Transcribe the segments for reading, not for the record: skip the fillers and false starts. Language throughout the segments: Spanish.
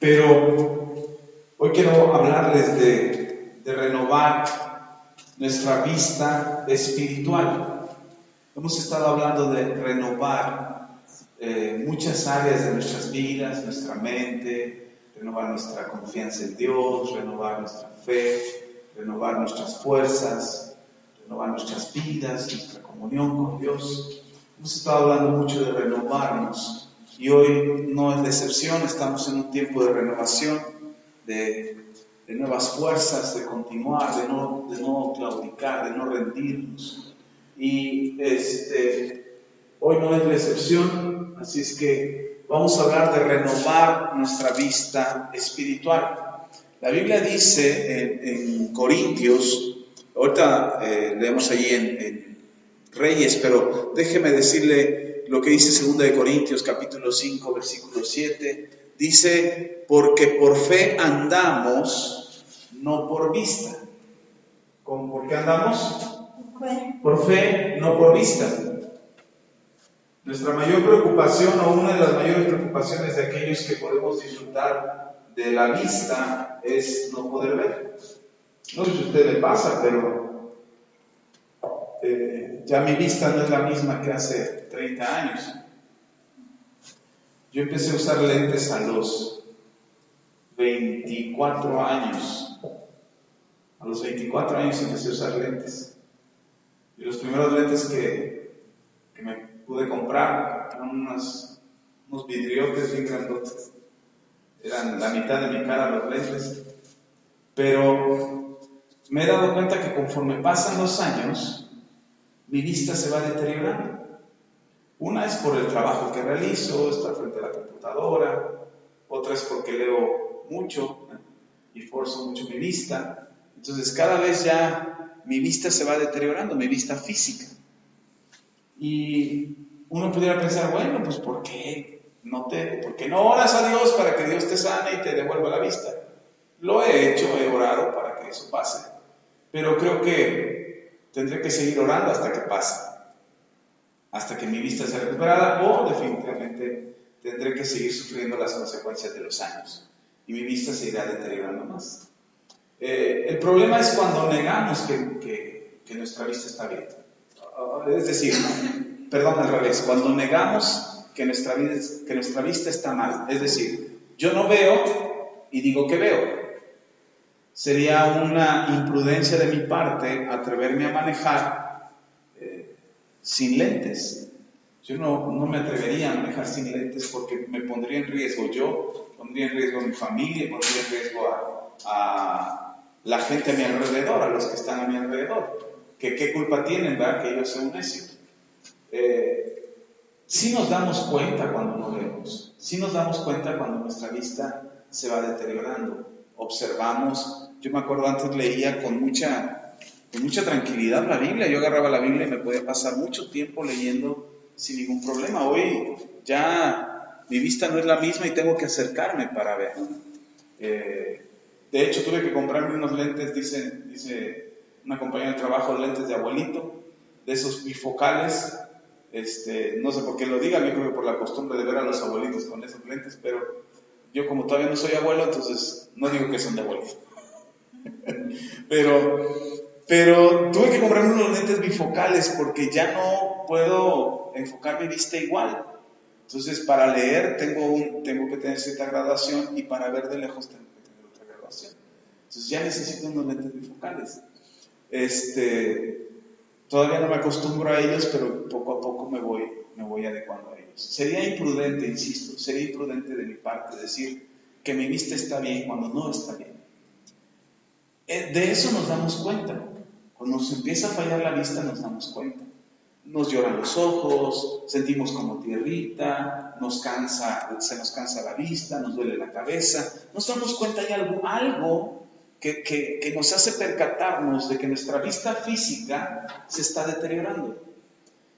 Pero hoy quiero hablarles de renovar nuestra vista espiritual. Hemos estado hablando de renovar muchas áreas de nuestras vidas, nuestra mente, renovar nuestra confianza en Dios, renovar nuestra fe, renovar nuestras fuerzas, renovar nuestras vidas, nuestra comunión con Dios. Hemos estado hablando mucho de renovarnos y hoy no es la excepción. Estamos en un tiempo de renovación, de nuevas fuerzas, de continuar, de no claudicar, de no rendirnos. Y hoy no es la excepción, así es que vamos a hablar de renovar nuestra vista espiritual. La Biblia dice en Corintios, ahorita leemos allí en Reyes, pero déjeme decirle lo que dice 2 de Corintios capítulo 5 versículo 7, dice: porque por fe andamos, no por vista. ¿Por qué andamos? Por fe, no por vista. Nuestra mayor preocupación, o una de las mayores preocupaciones de aquellos que podemos disfrutar de la vista, es no poder ver. No sé si a usted le pasa, pero ya mi vista no es la misma que hace 30 años. Yo empecé a usar lentes a los 24 años. A los 24 años empecé a usar lentes. Y los primeros lentes que me pude comprar eran unos vidriotes bien grandotes. Eran la mitad de mi cara los lentes. Pero me he dado cuenta que conforme pasan los años, mi vista se va deteriorando. Una es por el trabajo que realizo, estar frente a la computadora. Otra es porque leo mucho y forzo mucho mi vista. Entonces cada vez ya mi vista se va deteriorando, mi vista física. Y uno pudiera pensar, bueno, pues ¿por qué no oras a Dios para que Dios te sane y te devuelva la vista? Lo he hecho, he orado para que eso pase. Pero creo que tendré que seguir orando hasta que pase, hasta que mi vista sea recuperada, o definitivamente tendré que seguir sufriendo las consecuencias de los años y mi vista se irá deteriorando más. El problema es cuando negamos que nuestra vista está bien. Es decir, al revés, cuando negamos que nuestra vista está mal. Es decir, yo no veo y digo que veo. Sería una imprudencia de mi parte atreverme a manejar sin lentes. Yo no me atrevería a manejar sin lentes porque me pondría en riesgo yo, pondría en riesgo a mi familia, pondría en riesgo a la gente a mi alrededor, a los que están a mi alrededor. ¿Qué culpa tienen, verdad? Que yo sea un necio. Sí nos damos cuenta cuando no vemos, sí nos damos cuenta cuando nuestra vista se va deteriorando. Observamos, yo me acuerdo antes leía con mucha tranquilidad la Biblia. Yo agarraba la Biblia y me podía pasar mucho tiempo leyendo sin ningún problema. Hoy ya mi vista no es la misma y tengo que acercarme para ver. De hecho, tuve que comprarme unos lentes, dice una compañía de trabajo, lentes de abuelito, de esos bifocales. No sé por qué lo digan, yo creo que por la costumbre de ver a los abuelitos con esos lentes, pero yo como todavía no soy abuelo, entonces no digo que son de abuelitos. Pero tuve que comprarme unos lentes bifocales porque ya no puedo enfocar mi vista igual. Entonces, para leer tengo que tener cierta graduación y para ver de lejos tengo que tener otra graduación. Entonces, ya necesito unos lentes bifocales. Todavía no me acostumbro a ellos, pero poco a poco me voy adecuando a ellos. Sería imprudente, insisto, sería imprudente de mi parte decir que mi vista está bien cuando no está bien. De eso nos damos cuenta. Cuando nos empieza a fallar la vista nos damos cuenta. Nos lloran los ojos, sentimos como tierrita, se nos cansa la vista, nos duele la cabeza. Nos damos cuenta de algo que nos hace percatarnos de que nuestra vista física se está deteriorando.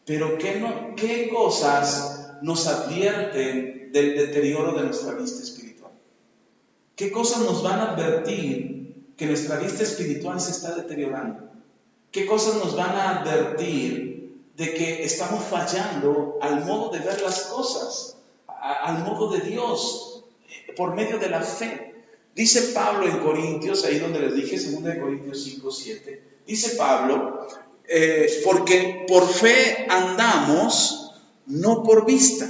Pero ¿qué cosas nos advierten del deterioro de nuestra vista espiritual? ¿Qué cosas nos van a advertir que nuestra vista espiritual se está deteriorando? ¿Qué cosas nos van a advertir de que estamos fallando al modo de ver las cosas, al modo de Dios? por medio de la fe. Dice Pablo en Corintios, ahí donde les dije, 2 Corintios 5:7, dice Pablo, porque por fe andamos, no por vista.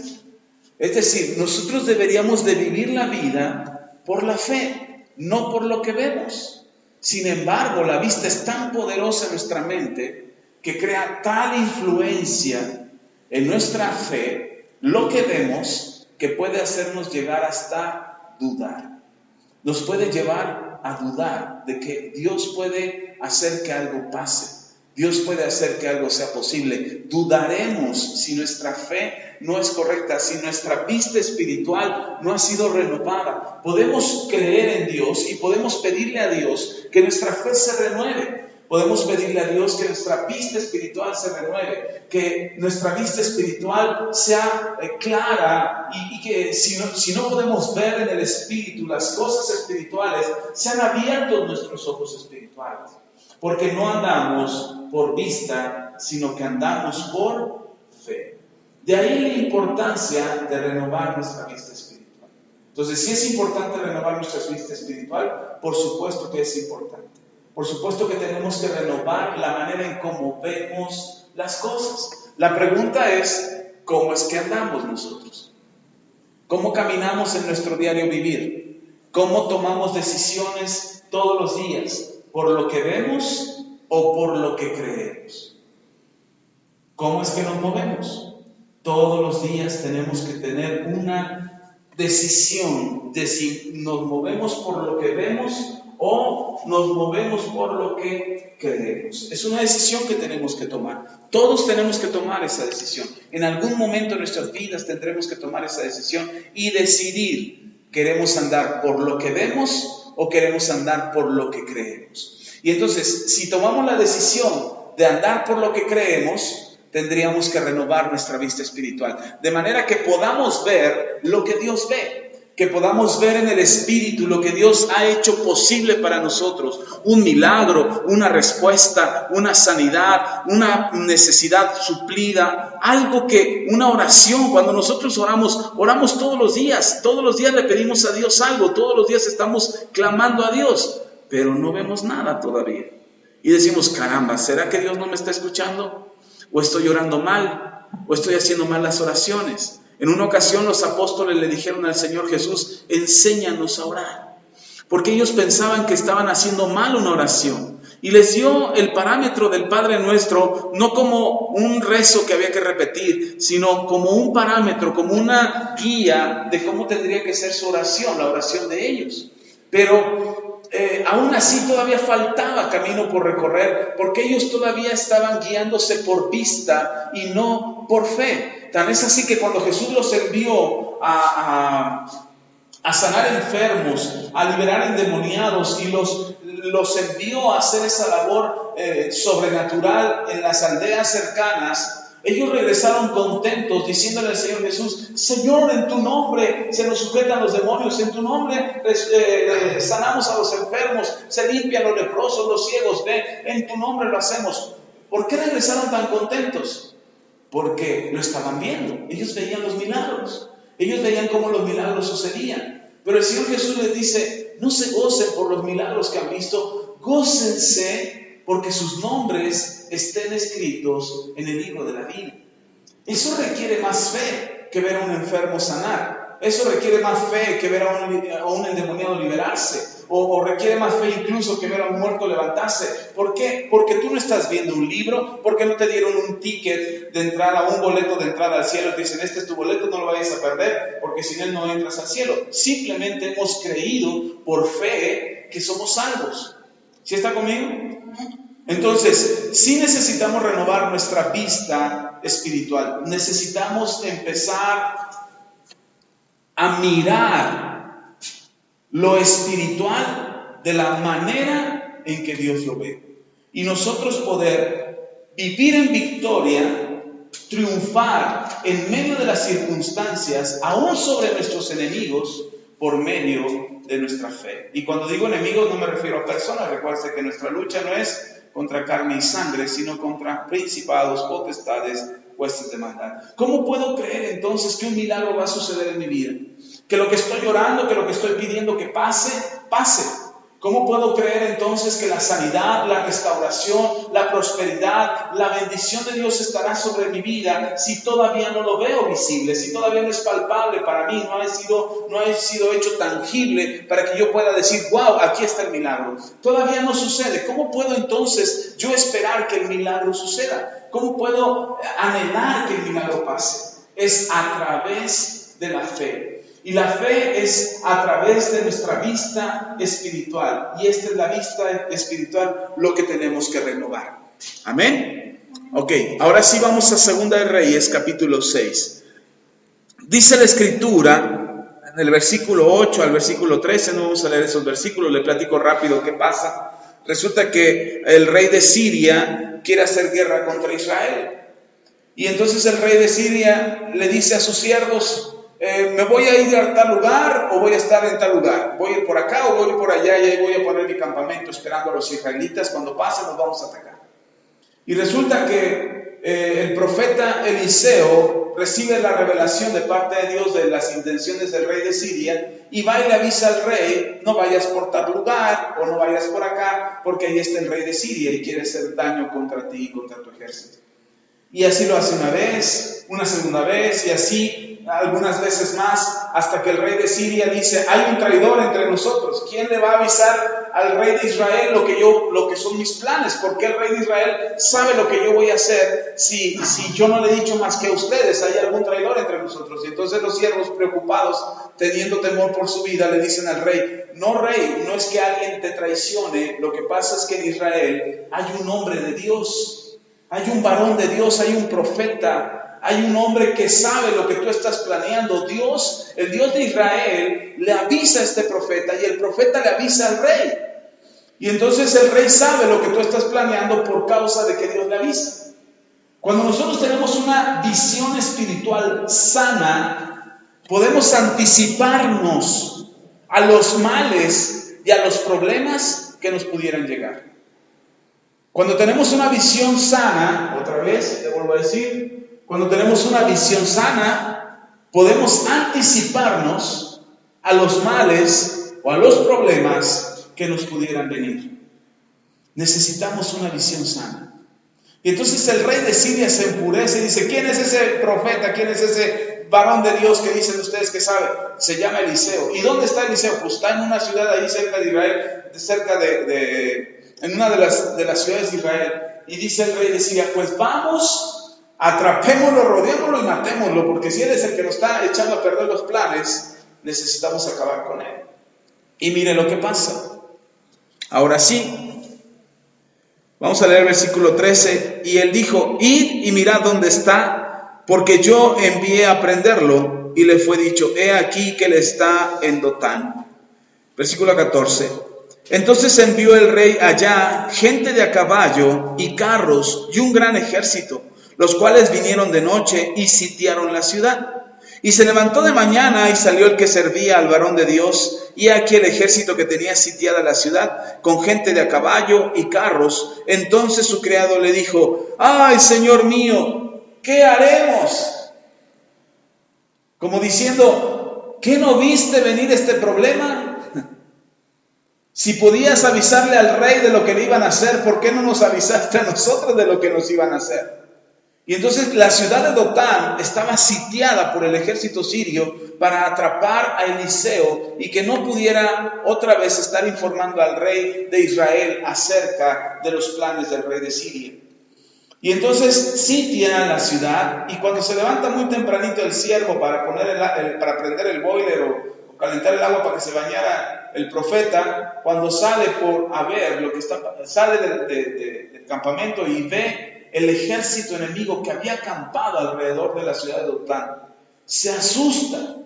Es decir, nosotros deberíamos de vivir la vida por la fe, no por lo que vemos. Sin embargo, la vista es tan poderosa en nuestra mente que crea tal influencia en nuestra fe, lo que vemos, que puede hacernos llegar hasta dudar. Nos puede llevar a dudar de que Dios puede hacer que algo pase. Dios puede hacer que algo sea posible. Dudaremos si nuestra fe no es correcta, si nuestra vista espiritual no ha sido renovada. Podemos creer en Dios y podemos pedirle a Dios que nuestra fe se renueve. Podemos pedirle a Dios que nuestra vista espiritual se renueve, que nuestra vista espiritual sea clara y que si no podemos ver en el espíritu las cosas espirituales, sean abiertos nuestros ojos espirituales. Porque no andamos por vista, sino que andamos por fe. De ahí la importancia de renovar nuestra vista espiritual. Entonces, si es importante renovar nuestra vista espiritual, por supuesto que es importante. Por supuesto que tenemos que renovar la manera en cómo vemos las cosas. La pregunta es, ¿cómo es que andamos nosotros? ¿Cómo caminamos en nuestro diario vivir? ¿Cómo tomamos decisiones todos los días? ¿Por lo que vemos o por lo que creemos? ¿Cómo es que nos movemos? Todos los días tenemos que tener una decisión de si nos movemos por lo que vemos o nos movemos por lo que creemos. Es una decisión que tenemos que tomar. Todos tenemos que tomar esa decisión. En algún momento de nuestras vidas tendremos que tomar esa decisión y decidir, ¿queremos andar por lo que vemos o queremos andar por lo que creemos? Y entonces, si tomamos la decisión de andar por lo que creemos, tendríamos que renovar nuestra vista espiritual, de manera que podamos ver lo que Dios ve. Que podamos ver en el Espíritu lo que Dios ha hecho posible para nosotros. Un milagro, una respuesta, una sanidad, una necesidad suplida. Algo que, una oración, cuando nosotros oramos todos los días. Todos los días le pedimos a Dios algo. Todos los días estamos clamando a Dios. Pero no vemos nada todavía. Y decimos, caramba, ¿será que Dios no me está escuchando? ¿O estoy orando mal? ¿O estoy haciendo mal las oraciones? En una ocasión los apóstoles le dijeron al Señor Jesús, enséñanos a orar, porque ellos pensaban que estaban haciendo mal una oración, y les dio el parámetro del Padre Nuestro, no como un rezo que había que repetir, sino como un parámetro, como una guía de cómo tendría que ser su oración, la oración de ellos. Pero aún así todavía faltaba camino por recorrer, porque ellos todavía estaban guiándose por vista y no por fe. Tan es así que cuando Jesús los envió a sanar enfermos, a liberar endemoniados y los envió a hacer esa labor sobrenatural en las aldeas cercanas, ellos regresaron contentos diciéndole al Señor Jesús, Señor, en tu nombre se nos sujetan los demonios, en tu nombre sanamos a los enfermos, se limpian los leprosos, los ciegos ven, en tu nombre lo hacemos. ¿Por qué regresaron tan contentos? Porque lo estaban viendo, ellos veían los milagros, ellos veían cómo los milagros sucedían. Pero el Señor Jesús les dice, no se gocen por los milagros que han visto, gócense porque sus nombres estén escritos en el libro de la vida. Eso requiere más fe que ver a un enfermo sanar. Eso requiere más fe que ver a un endemoniado liberarse. O requiere más fe incluso que ver a un muerto levantarse. ¿Por qué? Porque tú no estás viendo un libro, porque no te dieron un ticket de entrada, un boleto de entrada al cielo. Te dicen, este es tu boleto, no lo vayas a perder, porque sin él no entras al cielo. Simplemente hemos creído por fe que somos salvos. ¿Sí está conmigo? Entonces, sí necesitamos renovar nuestra vista espiritual. Necesitamos empezar a mirar lo espiritual de la manera en que Dios lo ve. Y nosotros poder vivir en victoria, triunfar en medio de las circunstancias, aún sobre nuestros enemigos, por medio de nuestra fe. Y cuando digo enemigos no me refiero a personas. Recuerden que nuestra lucha no es contra carne y sangre, sino contra principados, potestades, huestes de maldad. ¿Cómo puedo creer entonces que un milagro va a suceder en mi vida? Que lo que estoy orando, que lo que estoy pidiendo que pase, pase. ¿Cómo puedo creer entonces que la sanidad, la restauración, la prosperidad, la bendición de Dios estará sobre mi vida si todavía no lo veo visible, si todavía no es palpable para mí, no ha sido hecho tangible para que yo pueda decir, wow, aquí está el milagro? Todavía no sucede. ¿Cómo puedo entonces yo esperar que el milagro suceda? ¿Cómo puedo anhelar que el milagro pase? Es a través de la fe. Y la fe es a través de nuestra vista espiritual. Y esta es la vista espiritual lo que tenemos que renovar. Amén. Ok, ahora sí vamos a 2 de Reyes, capítulo 6. Dice la Escritura, en el versículo 8 al versículo 13, no vamos a leer esos versículos, le platico rápido qué pasa. Resulta que el rey de Siria quiere hacer guerra contra Israel. Y entonces el rey de Siria le dice a sus siervos, ¿me voy a ir a tal lugar o voy a estar en tal lugar? ¿Voy a ir por acá o voy a ir por allá? Y ahí voy a poner mi campamento esperando a los israelitas. Cuando pasen nos vamos a atacar. Y resulta que el profeta Eliseo recibe la revelación de parte de Dios de las intenciones del rey de Siria y va y le avisa al rey, no vayas por tal lugar o no vayas por acá porque ahí está el rey de Siria y quiere hacer daño contra ti y contra tu ejército. Y así lo hace una vez, una segunda vez y así algunas veces más, hasta que el rey de Siria dice, hay un traidor entre nosotros. ¿Quién le va a avisar al rey de Israel lo que son mis planes? Porque el rey de Israel sabe lo que yo voy a hacer si yo no le he dicho más que a ustedes, hay algún traidor entre nosotros. Y entonces los siervos preocupados, teniendo temor por su vida, le dicen al rey, no es que alguien te traicione, lo que pasa es que en Israel hay un hombre de Dios. Hay un varón de Dios, hay un profeta, hay un hombre que sabe lo que tú estás planeando. Dios, el Dios de Israel, le avisa a este profeta y el profeta le avisa al rey. Y entonces el rey sabe lo que tú estás planeando por causa de que Dios le avisa. Cuando nosotros tenemos una visión espiritual sana, podemos anticiparnos a los males y a los problemas que nos pudieran llegar. Cuando tenemos una visión sana, otra vez, te vuelvo a decir, cuando tenemos una visión sana, podemos anticiparnos a los males o a los problemas que nos pudieran venir. Necesitamos una visión sana. Y entonces el rey de Siria se enfurece y dice, ¿quién es ese profeta? ¿Quién es ese varón de Dios que dicen ustedes que sabe? Se llama Eliseo. ¿Y dónde está Eliseo? Pues está en una ciudad ahí cerca de Israel, en una de las ciudades de Israel. Y dice el rey de Siria, pues vamos, atrapémoslo, rodeémoslo y matémoslo, porque si él es el que nos está echando a perder los planes, necesitamos acabar con él. Y mire lo que pasa. Ahora sí, vamos a leer el versículo 13. Y él dijo, id y mirad dónde está, porque yo envié a prenderlo. Y le fue dicho, he aquí que él está en Dotán. Versículo 14. Entonces envió el rey allá gente de a caballo y carros y un gran ejército, los cuales vinieron de noche y sitiaron la ciudad. Y se levantó de mañana y salió el que servía al varón de Dios, y aquí el ejército que tenía sitiada la ciudad, con gente de a caballo y carros. Entonces su criado le dijo, ¡ay, señor mío! ¿Qué haremos? Como diciendo, ¿qué no viste venir este problema? Si podías avisarle al rey de lo que le iban a hacer, ¿por qué no nos avisaste a nosotros de lo que nos iban a hacer? Y entonces la ciudad de Dotán estaba sitiada por el ejército sirio para atrapar a Eliseo y que no pudiera otra vez estar informando al rey de Israel acerca de los planes del rey de Siria. Y entonces sitian la ciudad y cuando se levanta muy tempranito el siervo para prender el boiler o calentar el agua para que se bañara el profeta, cuando sale sale del campamento y ve el ejército enemigo que había acampado alrededor de la ciudad de Dotán, se asusta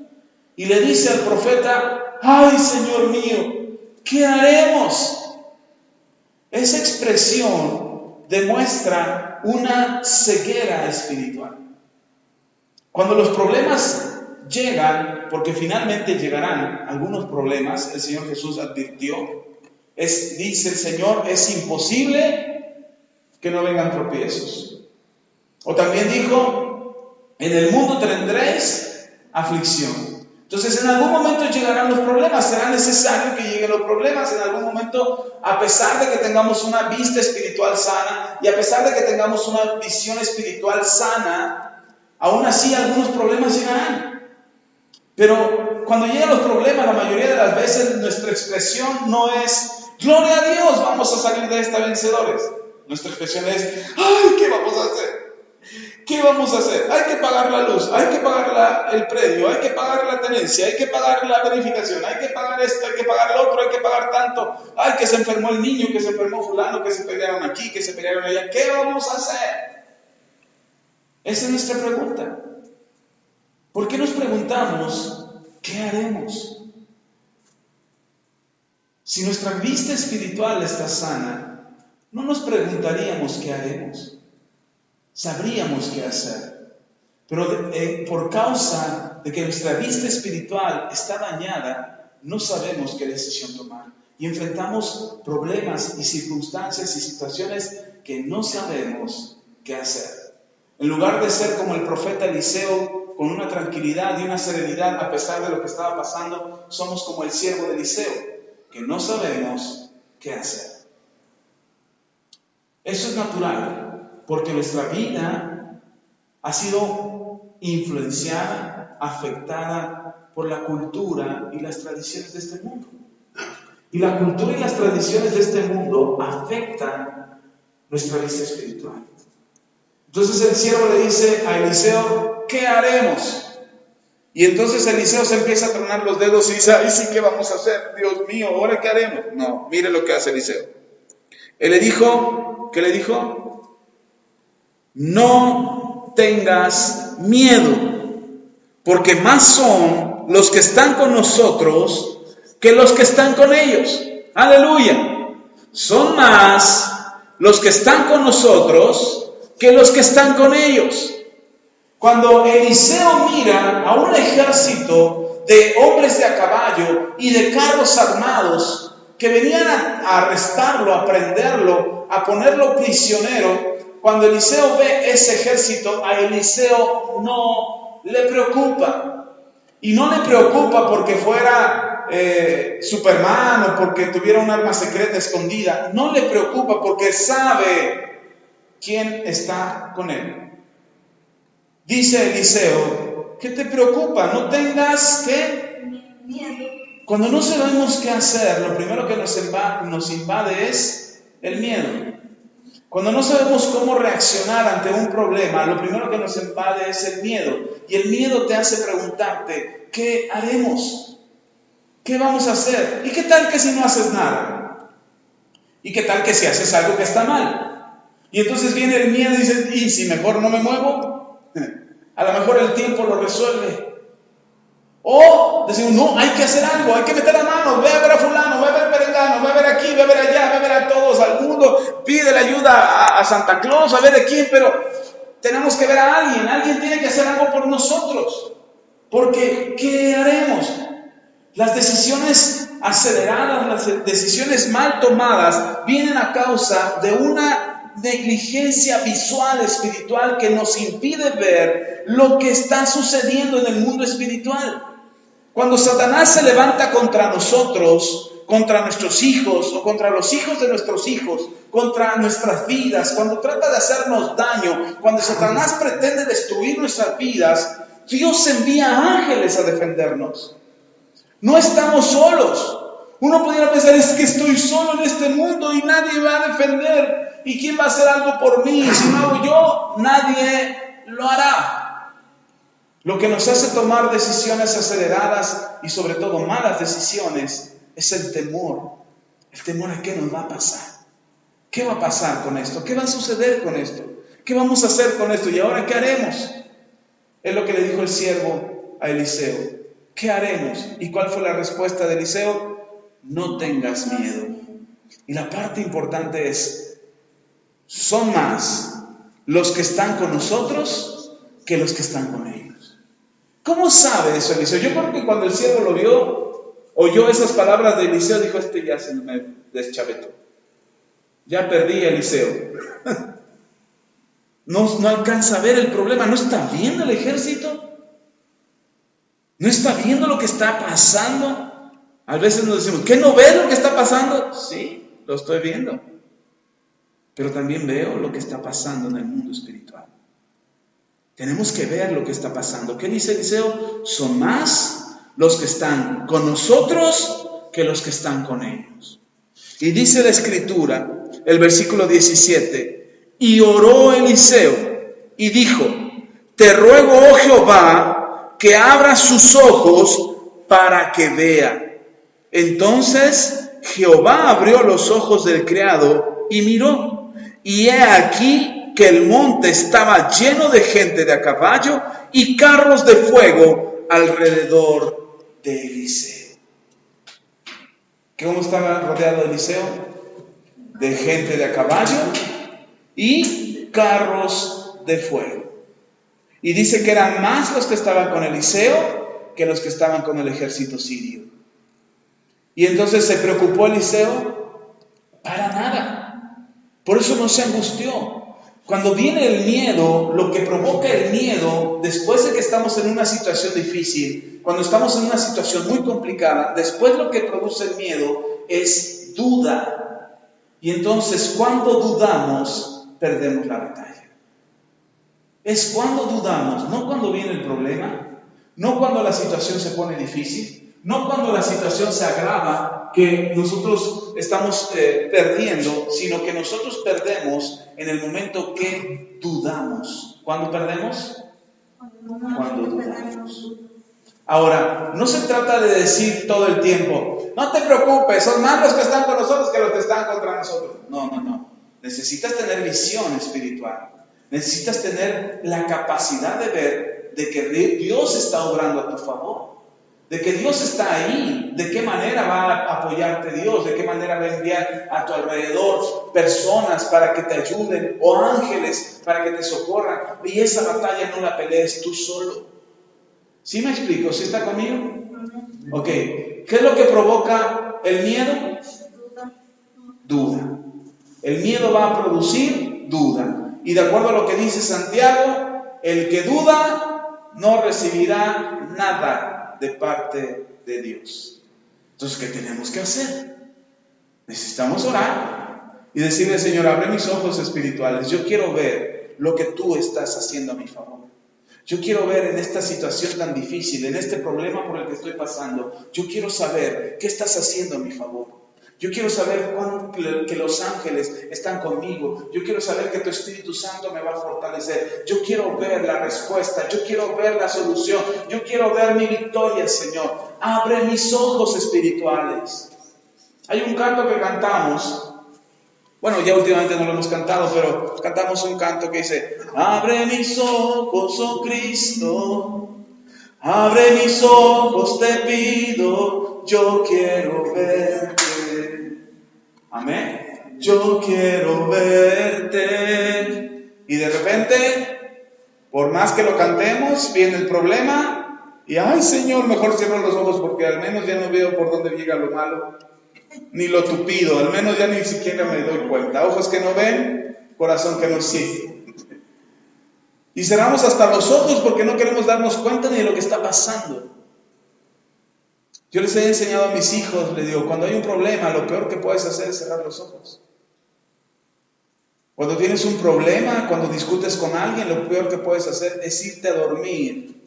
y le dice al profeta, ¡ay, Señor mío! ¿Qué haremos? Esa expresión demuestra una ceguera espiritual. Cuando los problemas llegan, porque finalmente llegarán algunos problemas, el Señor Jesús advirtió, dice el Señor, es imposible que no vengan tropiezos. O también dijo, en el mundo tendréis aflicción, Entonces, en algún momento llegarán los problemas, será necesario que lleguen los problemas. En algún momento, a pesar de que tengamos una vista espiritual sana y a pesar de que tengamos una visión espiritual sana, aún así algunos problemas llegarán. Pero cuando llegan los problemas, la mayoría de las veces nuestra expresión no es gloria a Dios, vamos a salir de esta vencedores. Nuestra expresión es, ay, ¿qué vamos a hacer? ¿Qué vamos a hacer? Hay que pagar la luz, hay que pagar el predio, hay que pagar la tenencia, hay que pagar la verificación, hay que pagar esto, hay que pagar lo otro, hay que pagar tanto. Ay, que se enfermó el niño, que se enfermó fulano, que se pelearon aquí, que se pelearon allá. ¿Qué vamos a hacer? Esa es nuestra pregunta. ¿Por qué nos preguntamos qué haremos? Si nuestra vista espiritual está sana, no nos preguntaríamos qué haremos. Sabríamos qué hacer. Pero por causa de que nuestra vista espiritual está dañada, no sabemos qué decisión tomar. Y enfrentamos problemas y circunstancias y situaciones que no sabemos qué hacer. En lugar de ser como el profeta Eliseo, con una tranquilidad y una serenidad a pesar de lo que estaba pasando, somos como el siervo de Eliseo, que no sabemos qué hacer. Eso es natural. Porque nuestra vida ha sido influenciada, afectada por la cultura y las tradiciones de este mundo. Y la cultura y las tradiciones de este mundo afectan nuestra vida espiritual. Entonces el siervo le dice a Eliseo, ¿qué haremos? Y entonces Eliseo se empieza a tronar los dedos y dice, ay, sí, ¿qué vamos a hacer? Dios mío, ¿ahora qué haremos? No, mire lo que hace Eliseo. Él le dijo, ¿qué le dijo? No tengas miedo, porque más son los que están con nosotros que los que están con ellos. Aleluya. Son más los que están con nosotros que los que están con ellos. Cuando Eliseo mira a un ejército de hombres de a caballo y de carros armados que venían a arrestarlo, a prenderlo, a ponerlo prisionero, cuando Eliseo ve ese ejército, a Eliseo no le preocupa. Y no le preocupa porque fuera Superman o porque tuviera un arma secreta escondida. No le preocupa porque sabe quién está con él. Dice Eliseo, ¿qué te preocupa? No tengas miedo. Cuando no sabemos qué hacer, lo primero que nos invade es el miedo. Cuando no sabemos cómo reaccionar ante un problema, lo primero que nos invade es el miedo. Y el miedo te hace preguntarte, ¿qué haremos? ¿Qué vamos a hacer? ¿Y qué tal que si no haces nada? ¿Y qué tal que si haces algo que está mal? Y entonces viene el miedo y dices, ¿y si mejor no me muevo? A lo mejor el tiempo lo resuelve. O decimos, no, hay que hacer algo, hay que meter la mano, ve a ver a fulano, ve a ver a perengano, ve a ver aquí, ve a ver allá, ve a ver a todos, al mundo, pide la ayuda a Santa Claus, a ver de quién, pero tenemos que ver a alguien tiene que hacer algo por nosotros, porque ¿qué haremos? Las decisiones aceleradas, las decisiones mal tomadas vienen a causa de una negligencia visual espiritual que nos impide ver lo que está sucediendo en el mundo espiritual. Cuando Satanás se levanta contra nosotros, contra nuestros hijos o contra los hijos de nuestros hijos, contra nuestras vidas, cuando trata de hacernos daño, cuando Satanás pretende destruir nuestras vidas, Dios envía ángeles a defendernos. No estamos solos. Uno pudiera pensar, es que estoy solo en este mundo y nadie va a defender. ¿Y quién va a hacer algo por mí? Si no hago yo, nadie lo hará. Lo que nos hace tomar decisiones aceleradas y sobre todo malas decisiones es el temor. El temor a qué nos va a pasar. ¿Qué va a pasar con esto? ¿Qué va a suceder con esto? ¿Qué vamos a hacer con esto? ¿Y ahora qué haremos? Es lo que le dijo el siervo a Eliseo. ¿Qué haremos? ¿Y cuál fue la respuesta de Eliseo? No tengas miedo. Y la parte importante es, son más los que están con nosotros que los que están con ellos. ¿Cómo sabe eso Eliseo? Yo creo que cuando el siervo lo vio, oyó esas palabras de Eliseo, dijo, este ya se me deschavetó. Ya perdí a Eliseo. No alcanza a ver el problema, no está viendo el ejército. ¿No está viendo lo que está pasando? A veces nos decimos, ¿qué no ves lo que está pasando? Sí, lo estoy viendo. Pero también veo lo que está pasando en el mundo espiritual. Tenemos que ver lo que está pasando. ¿Qué dice Eliseo? Son más los que están con nosotros que los que están con ellos. Y dice la Escritura, el versículo 17, y oró Eliseo y dijo, te ruego, oh Jehová, que abra sus ojos para que vea. Entonces Jehová abrió los ojos del criado y miró, y he aquí que el monte estaba lleno de gente de a caballo y carros de fuego alrededor de Eliseo. ¿Cómo estaba rodeado Eliseo? De gente de a caballo y carros de fuego. Y dice que eran más los que estaban con Eliseo que los que estaban con el ejército sirio. Y entonces se preocupó Eliseo para nada. Por eso no se angustió. Cuando viene el miedo, lo que provoca el miedo, después de que estamos en una situación difícil, cuando estamos en una situación muy complicada, después lo que produce el miedo es duda. Y entonces cuando dudamos, perdemos la batalla. Es cuando dudamos, no cuando viene el problema, no cuando la situación se pone difícil, no cuando la situación se agrava, que nosotros estamos perdiendo, sino que nosotros perdemos en el momento que dudamos. ¿Cuándo perdemos? Cuando dudamos. Ahora, no se trata de decir todo el tiempo, no te preocupes, son más los que están con nosotros que los que están contra nosotros. No. Necesitas tener visión espiritual. Necesitas tener la capacidad de ver de que Dios está obrando a tu favor. De que Dios está ahí, de qué manera va a apoyarte Dios, de qué manera va a enviar a tu alrededor personas para que te ayuden o ángeles para que te socorran. Y esa batalla no la pelees tú solo. ¿Sí me explico? ¿Sí está conmigo? Ok. ¿Qué es lo que provoca el miedo? Duda. El miedo va a producir duda. Y de acuerdo a lo que dice Santiago, el que duda no recibirá nada de parte de Dios. Entonces, ¿qué tenemos que hacer? Necesitamos orar y decirle, Señor, abre mis ojos espirituales. Yo quiero ver lo que tú estás haciendo a mi favor. Yo quiero ver en esta situación tan difícil, en este problema por el que estoy pasando, yo quiero saber qué estás haciendo a mi favor. Yo quiero saber que los ángeles están conmigo. Yo quiero saber que tu Espíritu Santo me va a fortalecer. Yo quiero ver la respuesta. Yo quiero ver la solución. Yo quiero ver mi victoria, Señor. Abre mis ojos espirituales. Hay un canto que cantamos. Bueno, ya últimamente no lo hemos cantado, pero cantamos un canto que dice: abre mis ojos, oh Cristo. Abre mis ojos, te pido. Yo quiero verte. Amén. Yo quiero verte. Y de repente, por más que lo cantemos, viene el problema. Y ay, Señor, mejor cierro los ojos porque al menos ya no veo por dónde llega lo malo, ni lo tupido. Al menos ya ni siquiera me doy cuenta. Ojos que no ven, corazón que no siente. Y cerramos hasta los ojos porque no queremos darnos cuenta ni de lo que está pasando. Yo les he enseñado a mis hijos, les digo, cuando hay un problema, lo peor que puedes hacer es cerrar los ojos. Cuando tienes un problema, cuando discutes con alguien, lo peor que puedes hacer es irte a dormir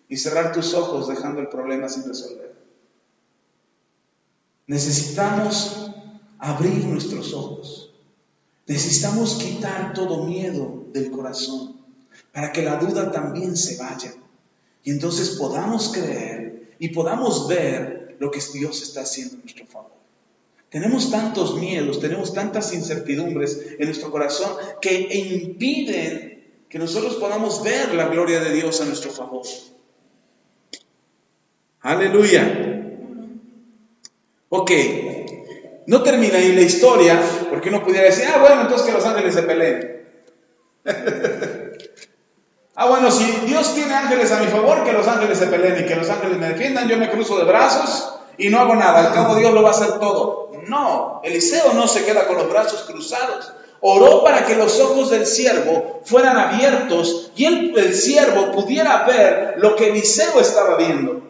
y cerrar tus ojos dejando el problema sin resolver. Necesitamos abrir nuestros ojos. Necesitamos quitar todo miedo del corazón para que la duda también se vaya. Y entonces podamos creer y podamos ver lo que Dios está haciendo en nuestro favor. Tenemos tantos miedos, tenemos tantas incertidumbres en nuestro corazón que impiden que nosotros podamos ver la gloria de Dios a nuestro favor. Aleluya. Ok, no termina ahí la historia, porque uno pudiera decir, bueno, entonces que los ángeles se peleen. Bueno, si Dios tiene ángeles a mi favor, que los ángeles se peleen y que los ángeles me defiendan, yo me cruzo de brazos y no hago nada, al cabo Dios lo va a hacer todo. No, Eliseo no se queda con los brazos cruzados. Oró para que los ojos del siervo fueran abiertos y el siervo pudiera ver lo que Eliseo estaba viendo.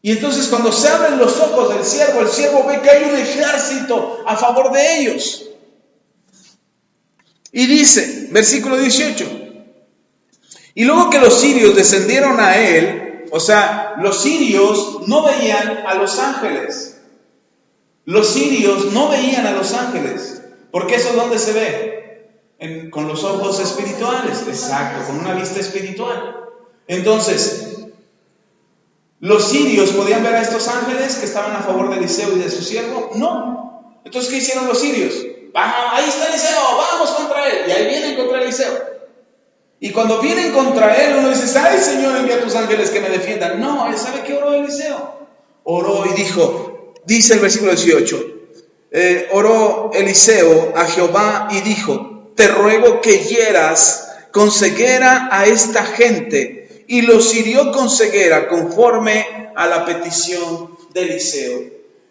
Y entonces cuando se abren los ojos del siervo, el siervo ve que hay un ejército a favor de ellos. Y dice, versículo 18, y luego que los sirios descendieron a él, o sea, los sirios no veían a los ángeles. Los sirios no veían a los ángeles. Porque eso ¿dónde se ve? Con los ojos espirituales. Exacto, con una vista espiritual. Entonces, ¿los sirios podían ver a estos ángeles que estaban a favor de Eliseo y de su siervo? No. Entonces, ¿qué hicieron los sirios? Ahí está Eliseo, vamos contra él. Y ahí vienen contra Eliseo. Y cuando vienen contra él, uno dice, ay Señor, envía a tus ángeles que me defiendan. No, ¿sabe qué oró Eliseo? Oró y dijo, dice el versículo 18, oró Eliseo a Jehová y dijo, te ruego que hieras con ceguera a esta gente. Y los hirió con ceguera conforme a la petición de Eliseo.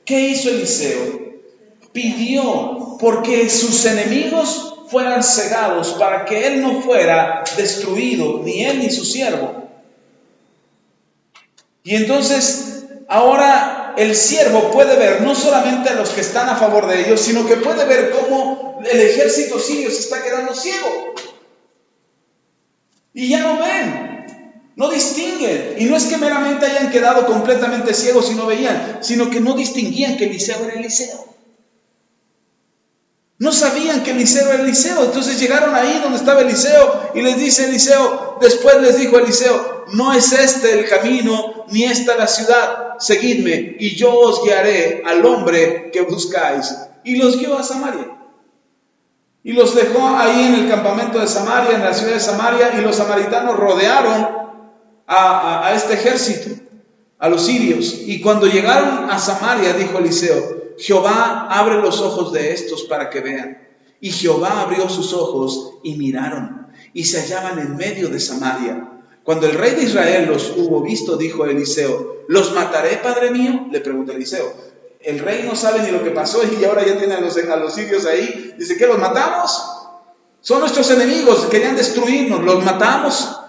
¿Qué hizo Eliseo? Pidió porque sus enemigos fueran cegados para que él no fuera destruido, ni él ni su siervo. Y entonces ahora el siervo puede ver no solamente a los que están a favor de ellos, sino que puede ver cómo el ejército sirio se está quedando ciego. Y ya no ven, no distinguen. Y no es que meramente hayan quedado completamente ciegos y no veían, sino que no distinguían que Eliseo era Eliseo. No sabían que Eliseo era Eliseo. Entonces llegaron ahí donde estaba Eliseo y les dice Eliseo, después les dijo Eliseo, no es este el camino, ni esta la ciudad, seguidme y yo os guiaré al hombre que buscáis. Y los guió a Samaria. Y los dejó ahí en el campamento de Samaria, en la ciudad de Samaria, y los samaritanos rodearon a este ejército, a los sirios. Y cuando llegaron a Samaria, dijo Eliseo, Jehová abre los ojos de estos para que vean. Y Jehová abrió sus ojos y miraron, y se hallaban en medio de Samaria. Cuando el rey de Israel los hubo visto, dijo Eliseo, ¿los mataré, padre mío? Le preguntó Eliseo. El rey no sabe ni lo que pasó y ahora ya tiene a los sirios ahí. Dice, ¿qué, los matamos? Son nuestros enemigos, querían destruirnos, ¿los matamos?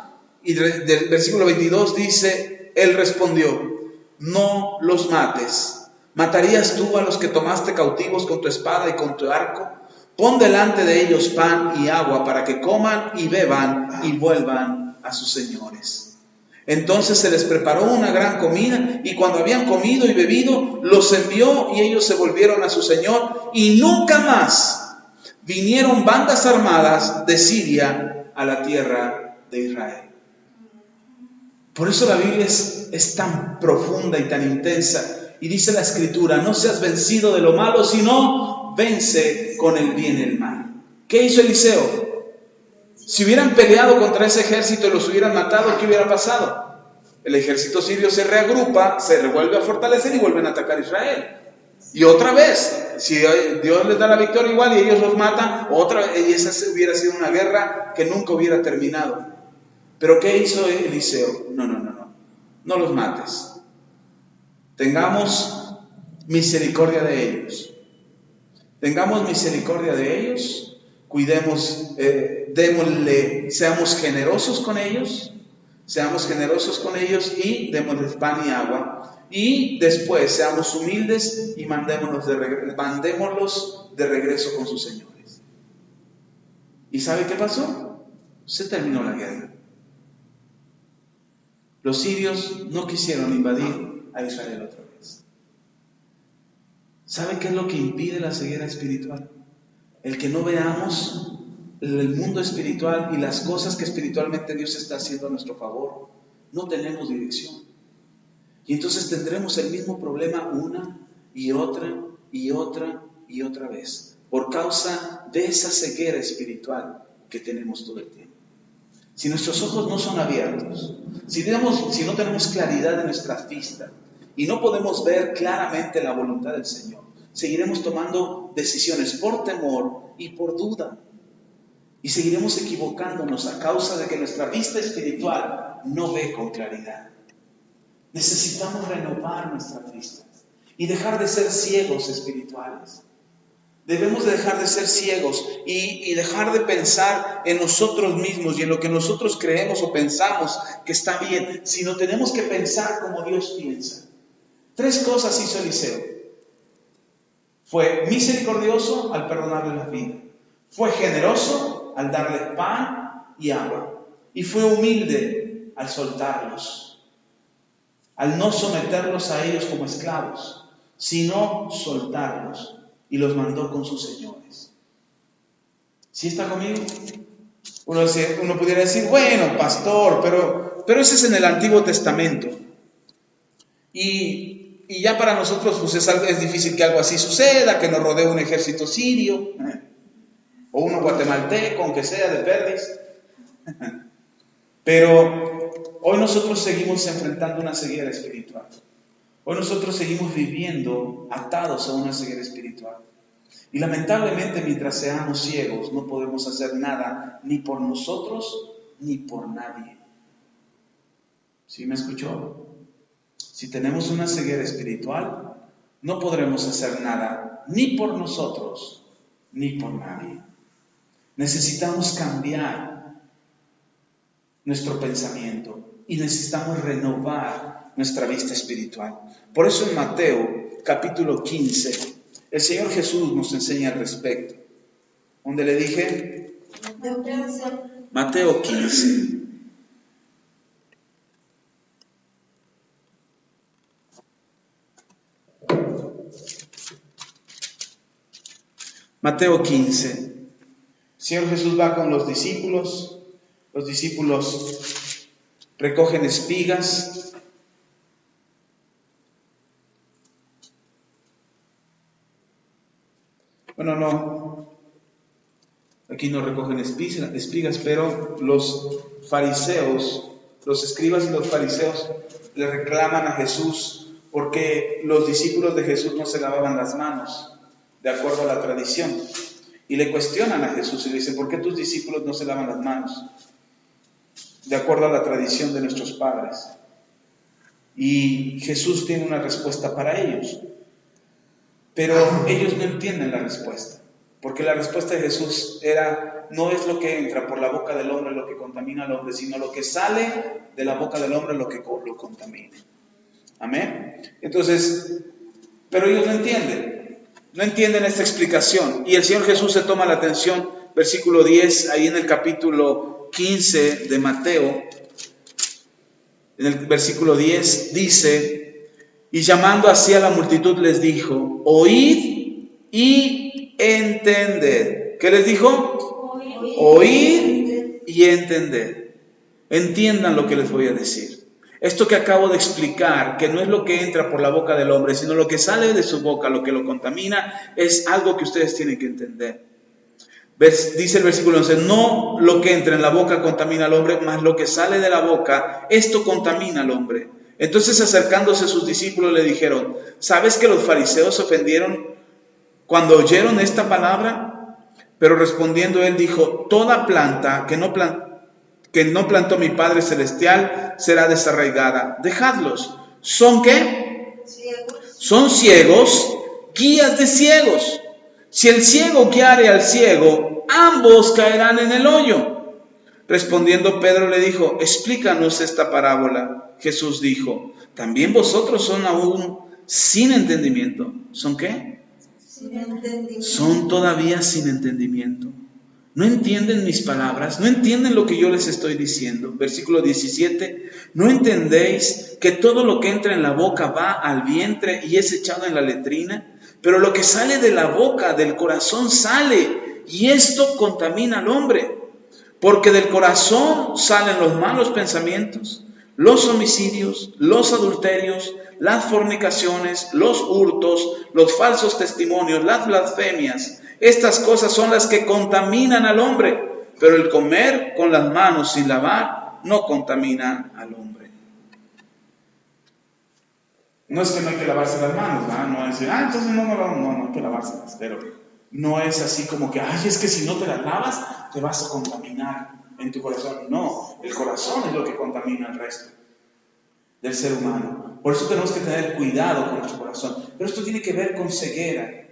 Y del versículo 22 dice, él respondió, no los mates. ¿Matarías tú a los que tomaste cautivos con tu espada y con tu arco? Pon delante de ellos pan y agua para que coman y beban y vuelvan a sus señores. Entonces se les preparó una gran comida y cuando habían comido y bebido, los envió y ellos se volvieron a su señor y nunca más vinieron bandas armadas de Siria a la tierra de Israel. Por eso la Biblia es tan profunda y tan intensa. Y dice la Escritura, no seas vencido de lo malo, sino vence con el bien el mal. ¿Qué hizo Eliseo? Si hubieran peleado contra ese ejército y los hubieran matado, ¿qué hubiera pasado? El ejército sirio se reagrupa, se revuelve a fortalecer y vuelven a atacar a Israel. Y otra vez, si Dios les da la victoria igual y ellos los matan, otra vez, y esa hubiera sido una guerra que nunca hubiera terminado. Pero ¿qué hizo Eliseo? No los mates. Tengamos misericordia de ellos. Tengamos misericordia de ellos. Cuidemos, démosle, seamos generosos con ellos. Seamos generosos con ellos y démosles pan y agua. Y después seamos humildes y mandémoslos de regreso con sus señores. ¿Y sabe qué pasó? Se terminó la guerra. Los sirios no quisieron invadir a Israel otra vez. ¿Sabe qué es lo que impide la ceguera espiritual? El que no veamos el mundo espiritual y las cosas que espiritualmente Dios está haciendo a nuestro favor. No tenemos dirección. Y entonces tendremos el mismo problema una y otra y otra y otra vez, por causa de esa ceguera espiritual que tenemos todo el tiempo. Si nuestros ojos no son abiertos, si no tenemos claridad en nuestras vistas y no podemos ver claramente la voluntad del Señor, seguiremos tomando decisiones por temor y por duda. Y seguiremos equivocándonos a causa de que nuestra vista espiritual no ve con claridad. Necesitamos renovar nuestras vistas y dejar de ser ciegos espirituales. Debemos de dejar de ser ciegos y dejar de pensar en nosotros mismos y en lo que nosotros creemos o pensamos que está bien, sino tenemos que pensar como Dios piensa. 3 cosas hizo Eliseo. Fue misericordioso al perdonarle la vida. Fue generoso al darle pan y agua. Y fue humilde al soltarlos. Al no someterlos a ellos como esclavos, sino soltarlos. Y los mandó con sus señores. ¿Sí está conmigo? Uno pudiera decir, bueno, pastor, pero ese es en el Antiguo Testamento. Y ya para nosotros pues es difícil que algo así suceda, que nos rodee un ejército sirio, o uno guatemalteco, aunque sea de perdiz. Pero hoy nosotros seguimos enfrentando una ceguera espiritual. Hoy nosotros seguimos viviendo atados a una ceguera espiritual. Y lamentablemente mientras seamos ciegos no podemos hacer nada ni por nosotros ni por nadie. ¿Sí me escuchó? Si tenemos una ceguera espiritual, no podremos hacer nada ni por nosotros ni por nadie. Necesitamos cambiar nuestro pensamiento y necesitamos renovar nuestra vista espiritual. Por eso en Mateo capítulo 15, el Señor Jesús nos enseña al respecto. ¿Dónde le dije? Mateo 15. Mateo 15. El Señor Jesús va con los discípulos recogen espigas. Bueno, no, aquí no recogen espigas, pero los fariseos, los escribas y los fariseos le reclaman a Jesús porque los discípulos de Jesús no se lavaban las manos, de acuerdo a la tradición. Y le cuestionan a Jesús y le dicen, ¿por qué tus discípulos no se lavan las manos? De acuerdo a la tradición de nuestros padres. Y Jesús tiene una respuesta para ellos. Pero ellos no entienden la respuesta. Porque la respuesta de Jesús era, no es lo que entra por la boca del hombre lo que contamina al hombre, sino lo que sale de la boca del hombre lo que lo contamina. Amén. Entonces, pero ellos no entienden esta explicación. Y el Señor Jesús se toma la atención, versículo 10, ahí en el capítulo 15 de Mateo, en el versículo 10 dice, y llamando así a la multitud les dijo, oíd y entended. ¿Qué les dijo? Oíd y entended. Entiendan lo que les voy a decir. Esto que acabo de explicar, que no es lo que entra por la boca del hombre, sino lo que sale de su boca, lo que lo contamina, es algo que ustedes tienen que entender. Dice el versículo 11, no lo que entra en la boca contamina al hombre, mas lo que sale de la boca, esto contamina al hombre. Entonces acercándose a sus discípulos le dijeron, ¿sabes que los fariseos se ofendieron cuando oyeron esta palabra? Pero respondiendo él dijo, toda planta que no plantó mi Padre Celestial será desarraigada. Dejadlos. ¿Son qué? Ciegos. Son ciegos, guías de ciegos. Si el ciego guiare al ciego, ambos caerán en el hoyo. Respondiendo Pedro le dijo, explícanos esta parábola. Jesús dijo, ¿también vosotros son aún sin entendimiento? ¿Son qué? Sin entendimiento. Son todavía sin entendimiento. ¿No entienden mis palabras? ¿No entienden lo que yo les estoy diciendo? Versículo 17. ¿No entendéis que todo lo que entra en la boca va al vientre y es echado en la letrina? Pero lo que sale de la boca, del corazón sale, y esto contamina al hombre. Porque del corazón salen los malos pensamientos, los homicidios, los adulterios, las fornicaciones, los hurtos, los falsos testimonios, las blasfemias. Estas cosas son las que contaminan al hombre, pero el comer con las manos sin lavar no contamina al hombre. No es que no hay que lavarse las manos, ¿verdad? No es decir, entonces no hay que lavárselas, pero no es así como que, es que si no te las lavas, te vas a contaminar en tu corazón. No, el corazón es lo que contamina al resto del ser humano. Por eso tenemos que tener cuidado con nuestro corazón. Pero esto tiene que ver con ceguera.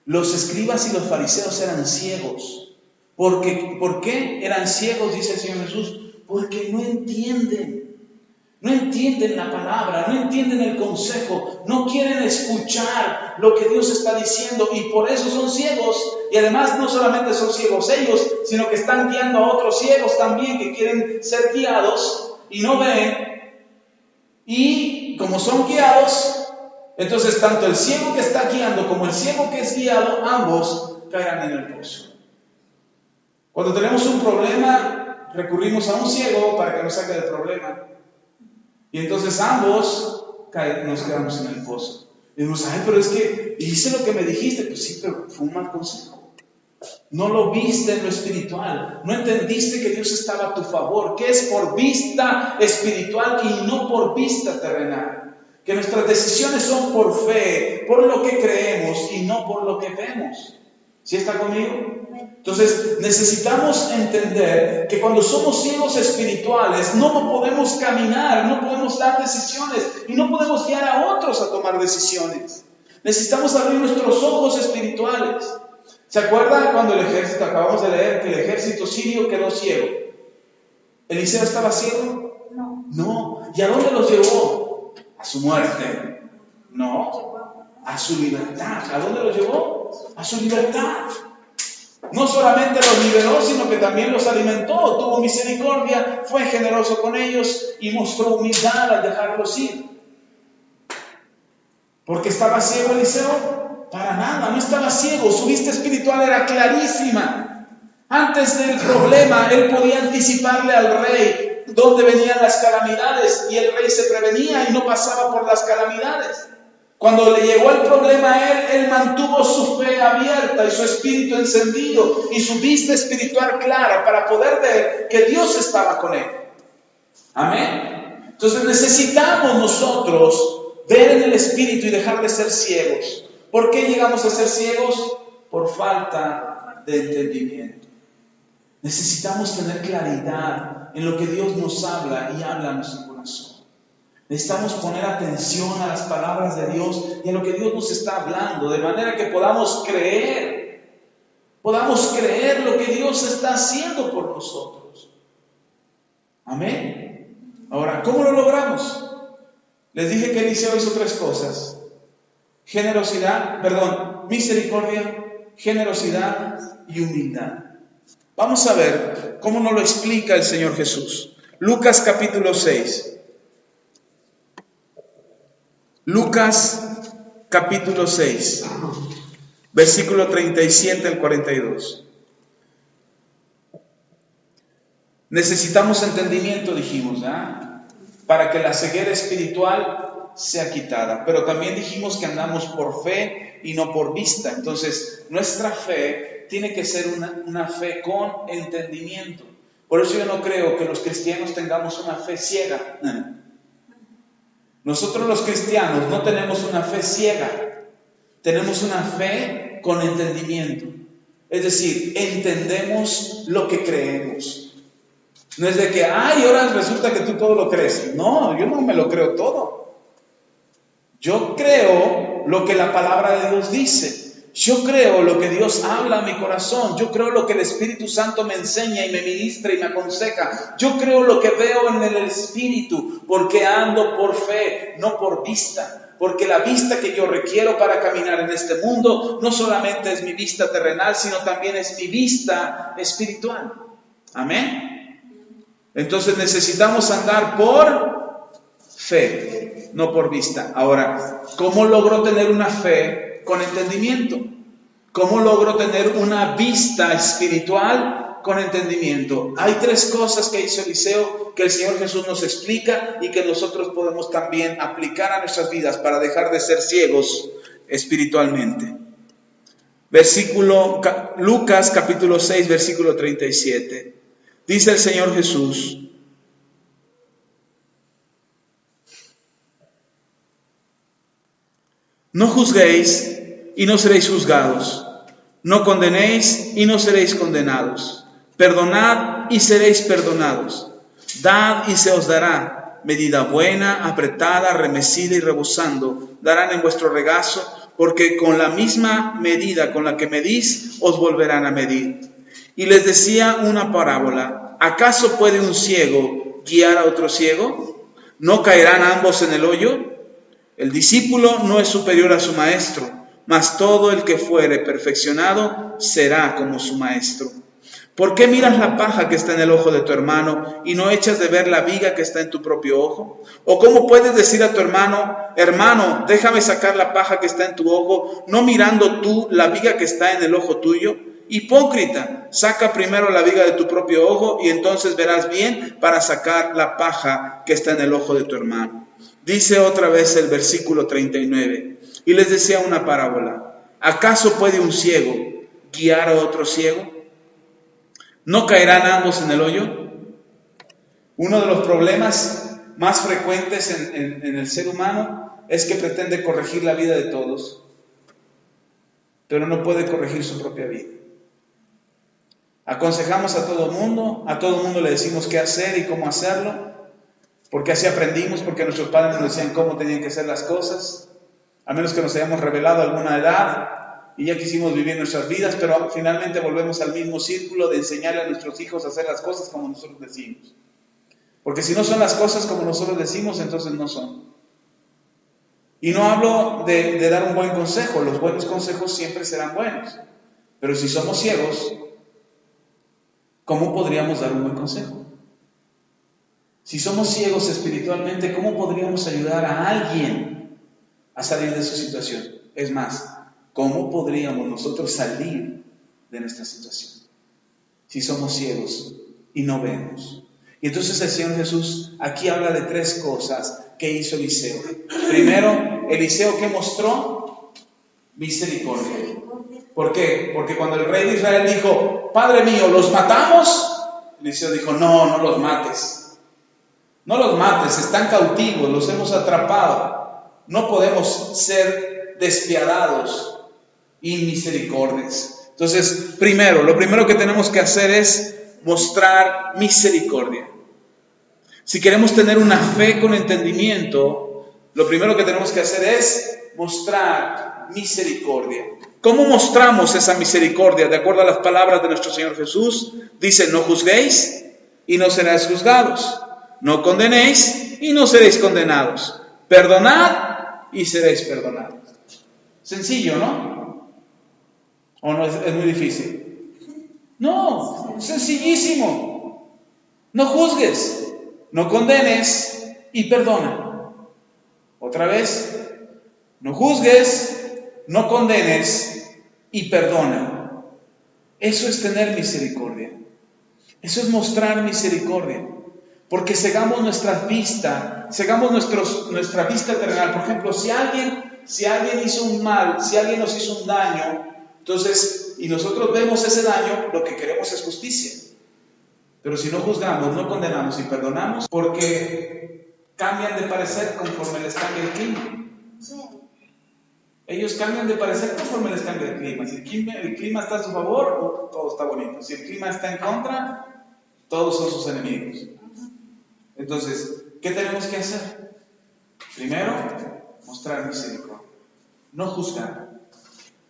Los escribas y los fariseos eran ciegos. ¿Por qué eran ciegos? Dice el Señor Jesús. Porque no entienden. no entienden la palabra, no entienden el consejo, no quieren escuchar lo que Dios está diciendo y por eso son ciegos. Y además no solamente son ciegos ellos, sino que están guiando a otros ciegos también que quieren ser guiados y no ven. Y como son guiados, entonces tanto el ciego que está guiando como el ciego que es guiado, ambos caerán en el pozo. Cuando tenemos un problema, recurrimos a un ciego para que nos saque del problema. Y entonces ambos nos quedamos en el pozo. Y decimos, ay, pero es que hice lo que me dijiste. Pues sí, pero fue un mal consejo. No lo viste en lo espiritual. No entendiste que Dios estaba a tu favor, que es por vista espiritual y no por vista terrenal. Que nuestras decisiones son por fe, por lo que creemos y no por lo que vemos. ¿Sí está conmigo? Entonces necesitamos entender que cuando somos ciegos espirituales no podemos caminar, no podemos dar decisiones y no podemos guiar a otros a tomar decisiones. Necesitamos abrir nuestros ojos espirituales. ¿Se acuerdan cuando el ejército, acabamos de leer que el ejército sirio quedó ciego? ¿Eliseo estaba ciego? No. ¿Y a dónde los llevó? ¿A su muerte? No. A su libertad. ¿A dónde los llevó? A su libertad. No solamente los liberó, sino que también los alimentó, tuvo misericordia, fue generoso con ellos y mostró humildad al dejarlos ir. ¿Porque estaba ciego Eliseo? Para nada, no estaba ciego, su vista espiritual era clarísima. Antes del problema, él podía anticiparle al rey dónde venían las calamidades y el rey se prevenía y no pasaba por las calamidades. Cuando le llegó el problema a él mantuvo su fe abierta y su espíritu encendido y su vista espiritual clara para poder ver que Dios estaba con él. Amén. Entonces necesitamos nosotros ver en el espíritu y dejar de ser ciegos. ¿Por qué llegamos a ser ciegos? Por falta de entendimiento. Necesitamos tener claridad en lo que Dios nos habla y habla a nuestro corazón. Necesitamos poner atención a las palabras de Dios y a lo que Dios nos está hablando, de manera que podamos creer lo que Dios está haciendo por nosotros. Amén. Ahora, ¿cómo lo logramos? Les dije que Eliseo hizo 3 cosas: misericordia, generosidad y humildad. Vamos a ver cómo nos lo explica el Señor Jesús. Lucas capítulo 6. Lucas capítulo 6, versículo 37 al 42. Necesitamos entendimiento, dijimos, para que la ceguera espiritual sea quitada. Pero también dijimos que andamos por fe y no por vista. Entonces, nuestra fe tiene que ser una fe con entendimiento. Por eso yo no creo que los cristianos tengamos una fe ciega. Nosotros los cristianos no tenemos una fe ciega, tenemos una fe con entendimiento. Es decir, entendemos lo que creemos. No es de que, ahora resulta que tú todo lo crees. No, yo no me lo creo todo. Yo creo lo que la palabra de Dios dice. Yo creo lo que Dios habla a mi corazón. Yo creo lo que el Espíritu Santo me enseña y me ministra y me aconseja. Yo creo lo que veo en el Espíritu, porque ando por fe, no por vista. Porque la vista que yo requiero para caminar en este mundo no solamente es mi vista terrenal, sino también es mi vista espiritual. Amén. Entonces necesitamos andar por fe, no por vista. Ahora, ¿cómo logro tener una fe con entendimiento? ¿Cómo logro tener una vista espiritual con entendimiento? Hay 3 cosas que hizo Eliseo que el Señor Jesús nos explica y que nosotros podemos también aplicar a nuestras vidas para dejar de ser ciegos espiritualmente. Lucas capítulo 6, versículo 37. Dice el Señor Jesús: no juzguéis y no seréis juzgados. No condenéis y no seréis condenados. Perdonad y seréis perdonados. Dad y se os dará. Medida buena, apretada, remecida y rebosando, darán en vuestro regazo, porque con la misma medida con la que medís, os volverán a medir. Y les decía una parábola: ¿acaso puede un ciego guiar a otro ciego? ¿No caerán ambos en el hoyo? El discípulo no es superior a su maestro, mas todo el que fuere perfeccionado será como su maestro. ¿Por qué miras la paja que está en el ojo de tu hermano y no echas de ver la viga que está en tu propio ojo? ¿O cómo puedes decir a tu hermano, hermano, déjame sacar la paja que está en tu ojo, no mirando tú la viga que está en el ojo tuyo? Hipócrita, saca primero la viga de tu propio ojo y entonces verás bien para sacar la paja que está en el ojo de tu hermano. Dice otra vez el versículo 39, y les decía una parábola. ¿Acaso puede un ciego guiar a otro ciego? ¿No caerán ambos en el hoyo? Uno de los problemas más frecuentes en el ser humano es que pretende corregir la vida de todos, pero no puede corregir su propia vida. Aconsejamos a todo mundo le decimos qué hacer y cómo hacerlo, porque así aprendimos, porque nuestros padres nos decían cómo tenían que ser las cosas, a menos que nos hayamos revelado a alguna edad y ya quisimos vivir nuestras vidas, pero finalmente volvemos al mismo círculo de enseñarle a nuestros hijos a hacer las cosas como nosotros decimos. Porque si no son las cosas como nosotros decimos, entonces no son. Y no hablo de dar un buen consejo, los buenos consejos siempre serán buenos, pero si somos ciegos, ¿cómo podríamos dar un buen consejo? Si somos ciegos espiritualmente, ¿cómo podríamos ayudar a alguien a salir de su situación? Es más, ¿cómo podríamos nosotros salir de nuestra situación? Si somos ciegos y no vemos. Y entonces el Señor Jesús aquí habla de tres cosas que hizo Eliseo. Primero, Eliseo, ¿qué mostró? Misericordia. ¿Por qué? Porque cuando el rey de Israel dijo, Padre mío, ¿los matamos? Eliseo dijo, no los mates. No los mates, están cautivos, los hemos atrapado. No podemos ser despiadados y misericordias. Entonces, lo primero que tenemos que hacer es mostrar misericordia. Si queremos tener una fe con entendimiento, lo primero que tenemos que hacer es mostrar misericordia. ¿Cómo mostramos esa misericordia? De acuerdo a las palabras de nuestro Señor Jesús, dice, no juzguéis y no seréis juzgados. No condenéis y no seréis condenados. Perdonad y seréis perdonados. Sencillo, ¿no? ¿O no es muy difícil? No, sencillísimo. No juzgues, no condenes y perdona. Otra vez, no juzgues, no condenes y perdona. Eso es tener misericordia. Eso es mostrar misericordia. Porque cegamos nuestra vista terrenal. Por ejemplo, si alguien hizo un mal, si alguien nos hizo un daño, entonces, y nosotros vemos ese daño, lo que queremos es justicia. Pero si no juzgamos, no condenamos y perdonamos, porque cambian de parecer conforme les cambia el clima. Ellos cambian de parecer conforme les cambia el clima. Si el clima está a su favor, todo está bonito. Si el clima está en contra, todos son sus enemigos. Entonces, ¿qué tenemos que hacer? Primero, mostrar misericordia. No juzgar,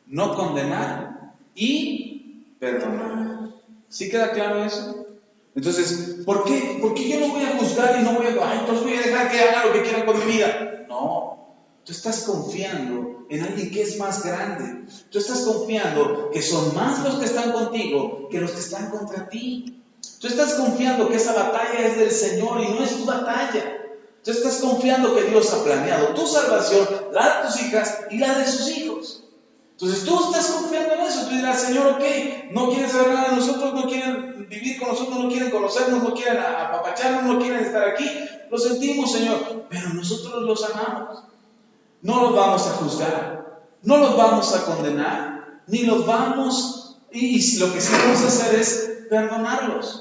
no condenar y perdonar. ¿Sí queda claro eso? Entonces, ¿por qué yo no voy a juzgar y no voy a... entonces voy a dejar que haga lo que quiera con mi vida? No, tú estás confiando en alguien que es más grande. Tú estás confiando que son más los que están contigo que los que están contra ti. Tú estás confiando que esa batalla es del Señor y no es tu batalla. Tú estás confiando que Dios ha planeado tu salvación, la de tus hijas y la de sus hijos. Entonces tú estás confiando en eso. Tú dirás, Señor, ok, no quieren saber nada de nosotros, no quieren vivir con nosotros, no quieren conocernos, no quieren apapacharnos, no quieren estar aquí. Lo sentimos, Señor, pero nosotros los amamos. No los vamos a juzgar, no los vamos a condenar, ni los vamos... Y lo que sí vamos a hacer es perdonarlos.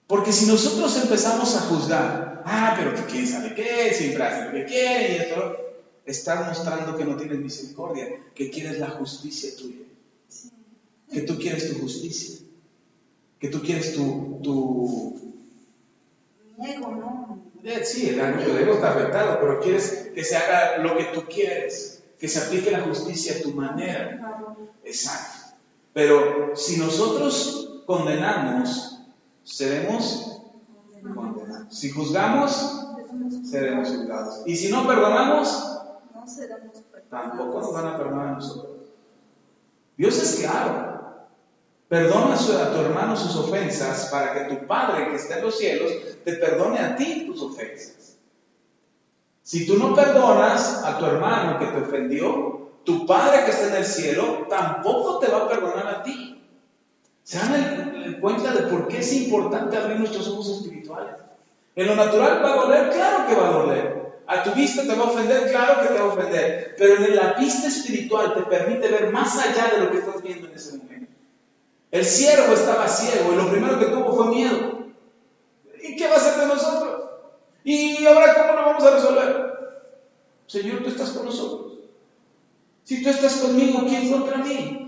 Porque si nosotros empezamos a juzgar, pero que quién sabe qué, siempre hace lo que quiere y esto, estás mostrando que no tienes misericordia, que quieres la justicia tuya, que tú quieres tu justicia, que tú quieres tu ego, ¿no? Sí, el ego está afectado, pero quieres que se haga lo que tú quieres, que se aplique la justicia a tu manera. Exacto. Pero si nosotros condenamos, seremos condenados. Si juzgamos, seremos juzgados. Y si no perdonamos, tampoco nos van a perdonar a nosotros. Dios es claro. Perdona a tu hermano sus ofensas para que tu Padre que está en los cielos te perdone a ti tus ofensas. Si tú no perdonas a tu hermano que te ofendió, tu Padre que está en el cielo tampoco te va a perdonar a ti. ¿Se dan cuenta de por qué es importante abrir nuestros ojos espirituales? En lo natural va a doler, claro que va a doler. A tu vista te va a ofender, claro que te va a ofender. Pero en la vista espiritual te permite ver más allá de lo que estás viendo en ese momento. El siervo estaba ciego y lo primero que tuvo fue miedo. ¿Y qué va a hacer de nosotros? ¿Y ahora cómo lo vamos a resolver? Señor, tú estás con nosotros. Si tú estás conmigo, ¿quién contra mí?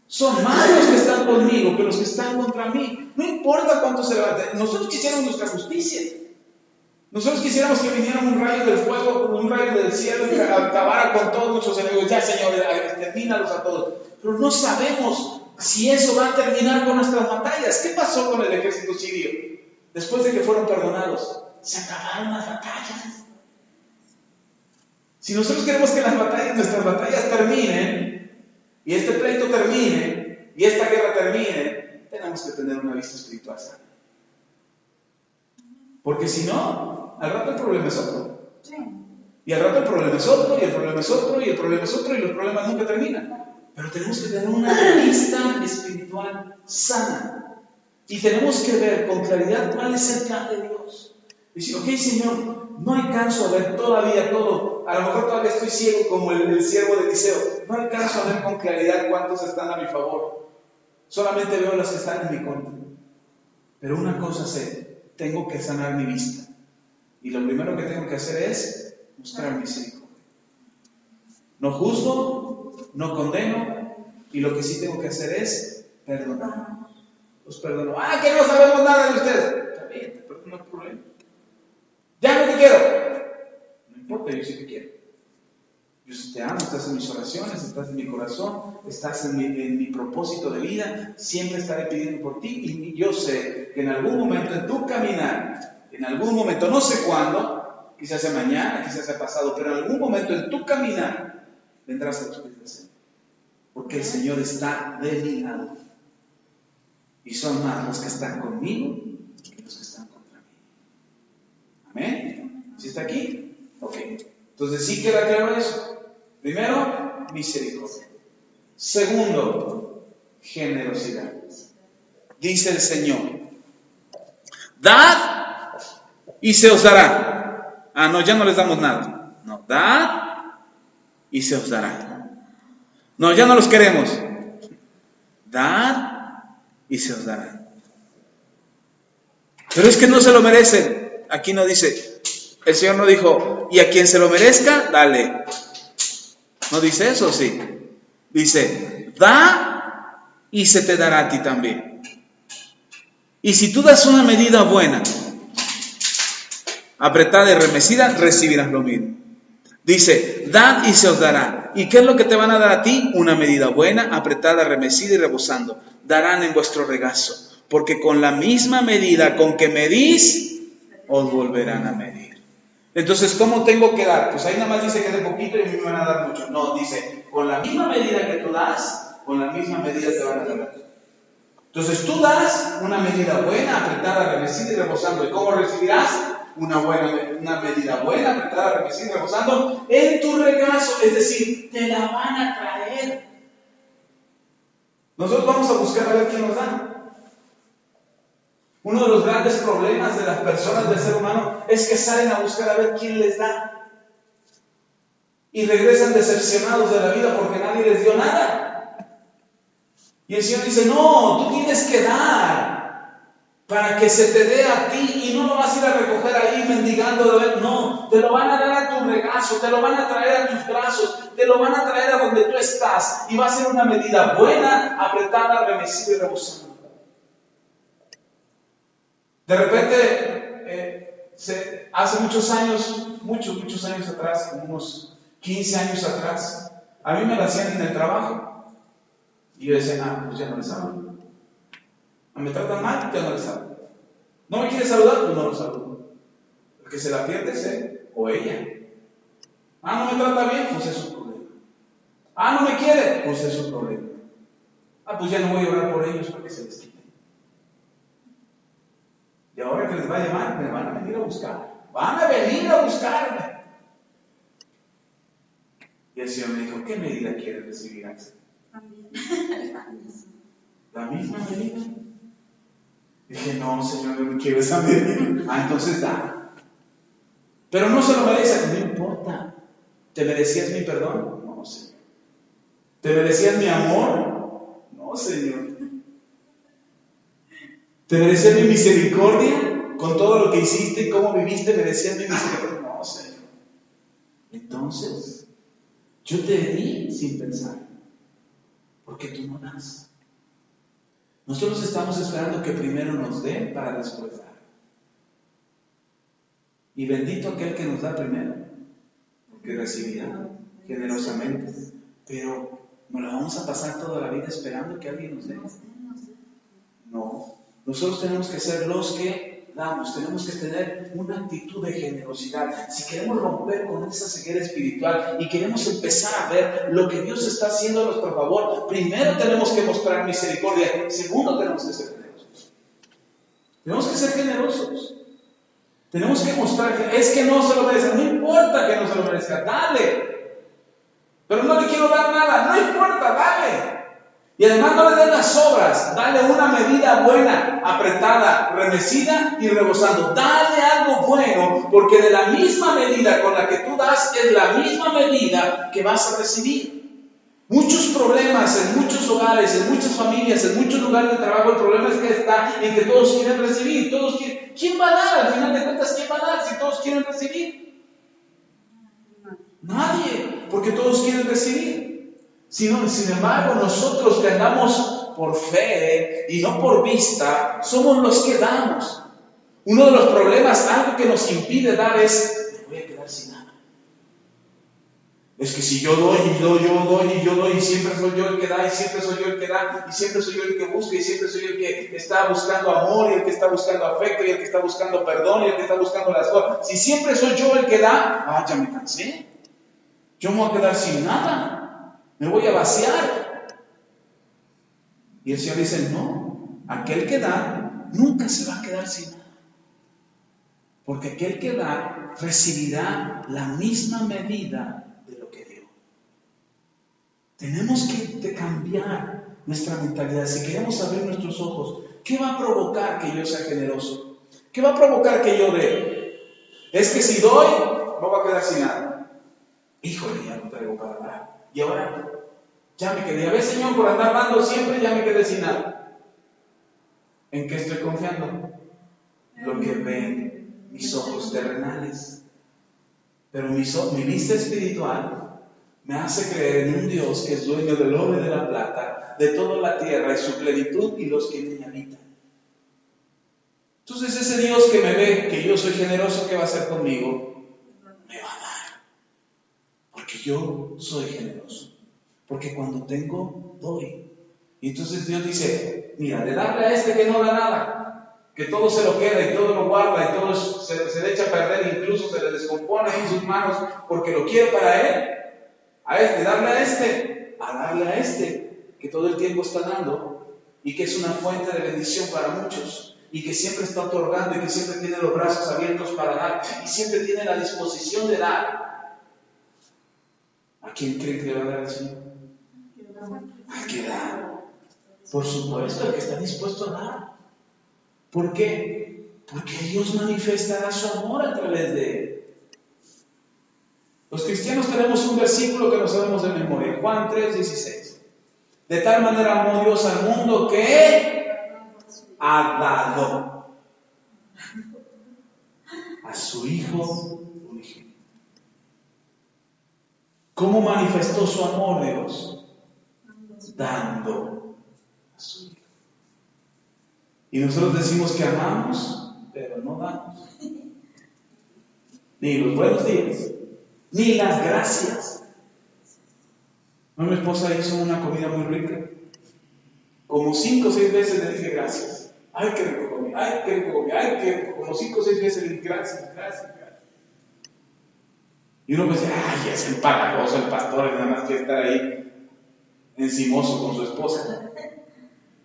Son más los que están conmigo que los que están contra mí. No importa cuánto se levanten. Nosotros quisiéramos nuestra justicia. Nosotros quisiéramos que viniera un rayo del fuego, un rayo del cielo y acabara con todos nuestros enemigos. Ya, Señor, extermínalos a todos. Pero no sabemos si eso va a terminar con nuestras batallas. ¿Qué pasó con el ejército sirio? Después de que fueron perdonados, se acabaron las batallas. Si nosotros queremos que nuestras batallas terminen, y este pleito termine, y esta guerra termine, tenemos que tener una vista espiritual sana. Porque si no, al rato el problema es otro. Y al rato el problema es otro, y el problema es otro, y el problema es otro, y los problemas nunca terminan. Pero tenemos que tener una vista espiritual sana. Y tenemos que ver con claridad cuál es el plan de Dios. Decir, ok, Señor, no alcanzo a ver todavía todo. A lo mejor todavía estoy ciego como el siervo de Eliseo. No alcanzo a ver con claridad cuántos están a mi favor. Solamente veo los que están en mi contra. Pero una cosa sé, tengo que sanar mi vista. Y lo primero que tengo que hacer es buscar misericordia. No juzgo, no condeno, y lo que sí tengo que hacer es perdonar. Los perdono. Que no sabemos nada de ustedes. Está bien, te perdono, no hay problema. Ya no te quiero. No importa, yo sí te quiero. Yo sí te amo, estás en mis oraciones, estás en mi corazón, estás en mi propósito de vida, siempre estaré pidiendo por ti, y yo sé que en algún momento en tu caminar, en algún momento, no sé cuándo, quizás sea mañana, quizás sea pasado, pero en algún momento en tu caminar, vendrás a los pies del Señor. Porque el Señor está de mi lado. Y son más los que están conmigo que los que están contra mí. ¿Amén? ¿Sí está aquí? Ok. Entonces, ¿sí queda claro eso? Primero, misericordia. Segundo, generosidad. Dice el Señor: dad y se os dará. No, ya no les damos nada. No, dad y se os dará. No, ya no los queremos. Dad y se os dará. Pero es que no se lo merecen. Aquí no dice, el Señor no dijo, y a quien se lo merezca, dale. ¿No dice eso? Sí. Dice, da y se te dará a ti también. Y si tú das una medida buena, apretada y remecida, recibirás lo mismo. Dice, dad y se os dará. ¿Y qué es lo que te van a dar a ti? Una medida buena, apretada, remecida y rebosando. Darán en vuestro regazo. Porque con la misma medida con que medís, os volverán a medir. Entonces, ¿cómo tengo que dar? Pues ahí nada más dice que de poquito y a mí me van a dar mucho. No, dice, con la misma medida que tú das, con la misma medida te van a dar. Entonces, tú das una medida buena, apretada, remecida y rebosando. ¿Y cómo recibirás? Una medida buena, apretada, remecida y rebosando en tu regazo. Es decir, te la van a traer. Nosotros vamos a buscar a ver quién nos da. Uno de los grandes problemas de las personas, del ser humano, es que salen a buscar a ver quién les da. Y regresan decepcionados de la vida porque nadie les dio nada. Y el Señor dice, no, tú tienes que dar para que se te dé a ti y no lo vas a ir a recoger ahí mendigando de ver. No, te lo van a dar a tu regazo, te lo van a traer a tus brazos, te lo van a traer a donde tú estás y va a ser una medida buena, apretada, remecida y rebosando. De repente, hace muchos años atrás, como unos 15 años atrás, a mí me lo hacían en el trabajo. Y yo decía, pues ya no les hablo. Me tratan mal, ya no les hablo. ¿No me quiere saludar? Pues no lo saludo. El que se la pierde es él o ella. Ah, no me trata bien, pues es su problema. Ah, no me quiere, pues es su problema. Ah, pues ya no voy a orar por ellos para que se les quite. Y ahora que les vaya mal, me van a venir a buscar. Van a venir a buscarme. Y el Señor me dijo, ¿qué medida quieres recibir, Axel? También. ¿La misma medida? Dije, no, Señor, no quiero esa medida. Ah, entonces da. Pero no se lo merece, no importa. ¿Te merecías mi perdón? No, Señor. ¿Te merecías mi amor? No, Señor. ¿Te merecías mi misericordia? Con todo lo que hiciste y cómo viviste, ¿merecías mi misericordia? No, Señor. Entonces, yo te di sin pensar, porque tú no das. Nosotros estamos esperando que primero nos dé para después dar. Y bendito aquel que nos da primero, porque recibirá generosamente. Pero ¿nos la vamos a pasar toda la vida esperando que alguien nos dé? No. Nosotros tenemos que ser los que damos, tenemos que tener una actitud de generosidad. Si queremos romper con esa ceguera espiritual y queremos empezar a ver lo que Dios está haciendo a nuestro favor, primero tenemos que mostrar misericordia, segundo tenemos que ser generosos. Tenemos que ser generosos. Tenemos que mostrar que es que no se lo merece, no importa que no se lo merezca, dale. Pero no le quiero dar nada, no importa, dale. Y además no le den las obras, dale una medida buena, apretada, remecida y rebosando. Dale algo bueno, porque de la misma medida con la que tú das es la misma medida que vas a recibir. Muchos problemas en muchos hogares, en muchas familias, en muchos lugares de trabajo, el problema es que está en que todos quieren recibir, todos quieren. ¿Quién va a dar? Al final de cuentas, ¿quién va a dar si todos quieren recibir? Nadie, porque todos quieren recibir. Sin embargo, nosotros que andamos por fe y no por vista, somos los que damos. Uno de los problemas, algo que nos impide dar es, me voy a quedar sin nada. Es que si yo doy y yo doy y siempre soy yo el que da y siempre soy yo el que da y siempre soy yo el que busca y siempre soy yo el que está buscando amor y el que está buscando afecto y el que está buscando perdón y el que está buscando las cosas. Si siempre soy yo el que da, ya me cansé. Yo me voy a quedar sin nada. Me voy a vaciar. Y el Señor dice, no, aquel que da nunca se va a quedar sin nada. Porque aquel que da recibirá la misma medida de lo que dio. Tenemos que cambiar nuestra mentalidad. Si queremos abrir nuestros ojos, ¿qué va a provocar que yo sea generoso? ¿Qué va a provocar que yo dé? Es que si doy, me voy a quedar sin nada. Híjole, ya no traigo para dar. Y ahora ya me quedé. A ver, Señor, por andar dando siempre ya me quedé sin nada. ¿En qué estoy confiando? Lo que ven mis ojos terrenales. Pero mi vista espiritual me hace creer en un Dios que es dueño del oro y de la plata, de toda la tierra y su plenitud y los que en ella habitan. Entonces ese Dios que me ve, que yo soy generoso, ¿qué va a hacer conmigo? Me va a dar. Porque yo soy generoso. Porque cuando tengo, doy. Y entonces Dios dice, mira, de darle a este que no da nada, que todo se lo queda y todo lo guarda y todo se le echa a perder, incluso se le descompone en sus manos porque lo quiere para él, darle a darle a este, que todo el tiempo está dando y que es una fuente de bendición para muchos y que siempre está otorgando y que siempre tiene los brazos abiertos para dar y siempre tiene la disposición de dar. ¿A quién cree que le va a dar el Señor? Al que da. Por supuesto, al que está dispuesto a dar. ¿Por qué? Porque Dios manifestará su amor a través de él. Los cristianos tenemos un versículo que no sabemos de memoria, Juan 3:16. De tal manera amó Dios al mundo que ha dado a su Hijo unigénito. ¿Cómo manifestó su amor Dios? Dando a su Hijo. Y nosotros decimos que amamos, pero no damos. Ni los buenos días, ni las gracias. Mi esposa hizo una comida muy rica. Como 5 o 6 veces le dije gracias. Ay, qué rico comida. come, ay, que come, ay, que como 5 o 6 veces le dice gracias, gracias, gracias. Y uno pues, ay, es empalagoso el pastor, nada más quiere estar ahí encimoso con su esposa.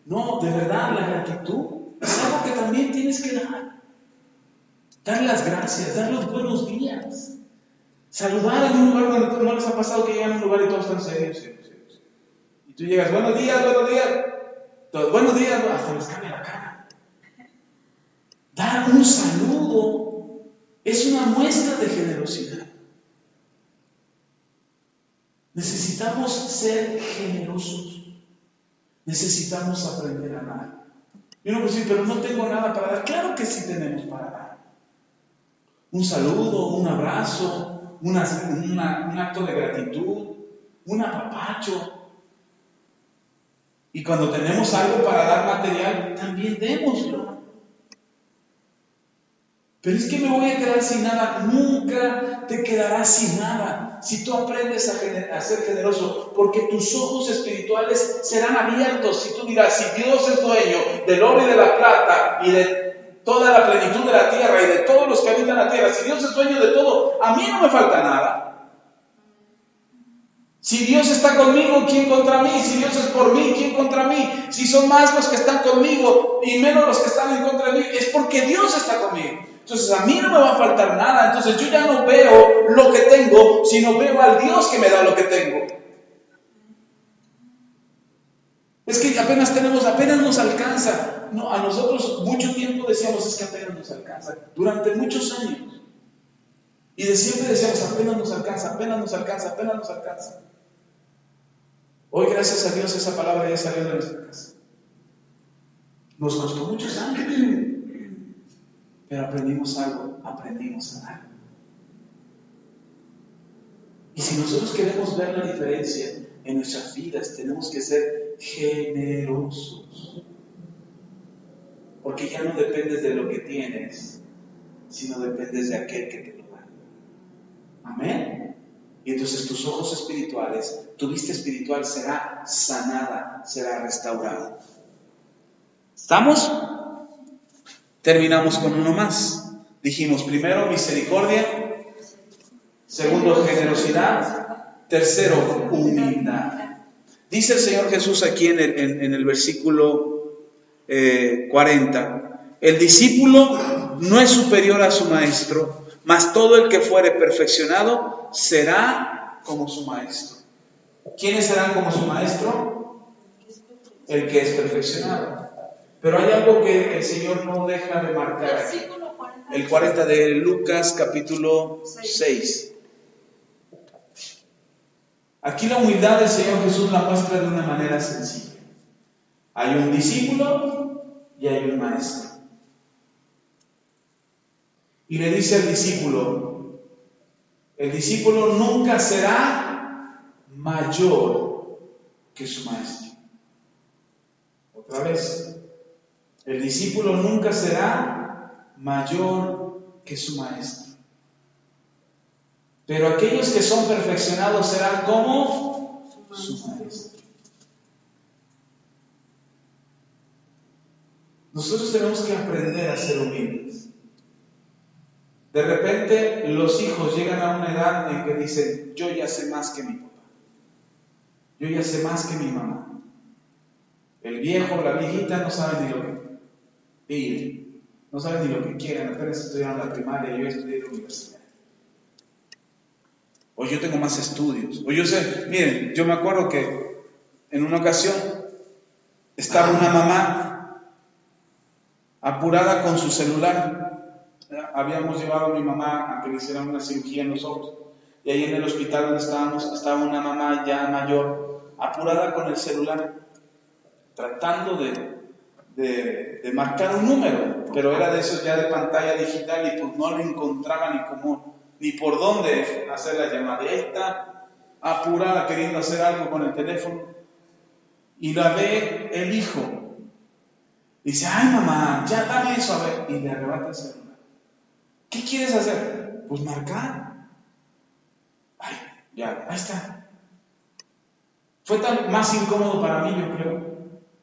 No, de verdad, la gratitud es algo que también tienes que dar. Dar las gracias, dar los buenos días. Saludar en un lugar donde no les ha pasado que llegan a un lugar y todos están serios. Y tú llegas, buenos días, buenos días. Todos, buenos días, hasta les cambia la cara. Dar un saludo es una muestra de generosidad. Necesitamos ser generosos. Necesitamos aprender a dar. Y uno pues sí, pero no tengo nada para dar. Claro que sí tenemos para dar. Un saludo, un abrazo, un acto de gratitud, un apapacho. Y cuando tenemos algo para dar material, también démoslo. Pero es que me voy a quedar sin nada. Nunca te quedarás sin nada si tú aprendes a ser generoso, porque tus ojos espirituales serán abiertos. Si tú dirás, si Dios es dueño del oro y de la plata y de toda la plenitud de la tierra y de todos los que habitan la tierra, si Dios es dueño de todo, a mí no me falta nada. Si Dios está conmigo, ¿quién contra mí? Si Dios es por mí, ¿quién contra mí? Si son más los que están conmigo y menos los que están en contra de mí, es porque Dios está conmigo. Entonces a mí no me va a faltar nada. Entonces yo ya no veo lo que tengo, sino veo al Dios que me da lo que tengo. Es que apenas nos alcanza. No, a nosotros mucho tiempo decíamos, es que apenas nos alcanza. Durante muchos años. Y de siempre decíamos, apenas nos alcanza, apenas nos alcanza, apenas nos alcanza. Hoy, gracias a Dios, esa palabra ya salió de nuestra casa. Nos costó muchos años, pero aprendimos algo, aprendimos a dar. Y si nosotros queremos ver la diferencia en nuestras vidas, tenemos que ser generosos. Porque ya no dependes de lo que tienes, sino dependes de aquel que te lo da. Amén. Y entonces tus ojos espirituales, tu vista espiritual será sanada, será restaurada. ¿Estamos? Terminamos con uno más. Dijimos primero misericordia, segundo generosidad, tercero humildad. Dice el Señor Jesús aquí en el versículo 40, el discípulo no es superior a su maestro, mas todo el que fuere perfeccionado será como su maestro. ¿Quiénes serán como su maestro? El que es perfeccionado. Pero hay algo que el Señor no deja de marcar aquí. El 40 de Lucas capítulo 6. Aquí la humildad del Señor Jesús la muestra de una manera sencilla. Hay un discípulo y hay un maestro. Y le dice al discípulo, el discípulo nunca será mayor que su maestro. Otra vez, el discípulo nunca será mayor que su maestro. Pero aquellos que son perfeccionados serán como su maestro. Nosotros tenemos que aprender a ser humildes. De repente los hijos llegan a una edad en que dicen, yo ya sé más que mi papá, yo ya sé más que mi mamá. El viejo, la viejita no saben ni lo que piden, no saben ni lo que quieren, apenas estudiaron la primaria, yo estudié la universidad. O yo tengo más estudios, o yo sé, miren, yo me acuerdo que en una ocasión estaba una mamá apurada con su celular. Habíamos llevado a mi mamá a que le hicieran una cirugía en los ojos. Y ahí en el hospital donde estábamos, estaba una mamá ya mayor, apurada con el celular, tratando de marcar un número, pero era de esos ya de pantalla digital y pues no le encontraba ni por dónde hacer la llamada. Y ahí está, apurada, queriendo hacer algo con el teléfono. Y la ve el hijo. Dice, ay mamá, ya dame eso, a ver. Y le arrebata el celular. ¿Qué quieres hacer? Pues marcar. Ay, ya, ahí está. Fue más incómodo para mí, yo creo,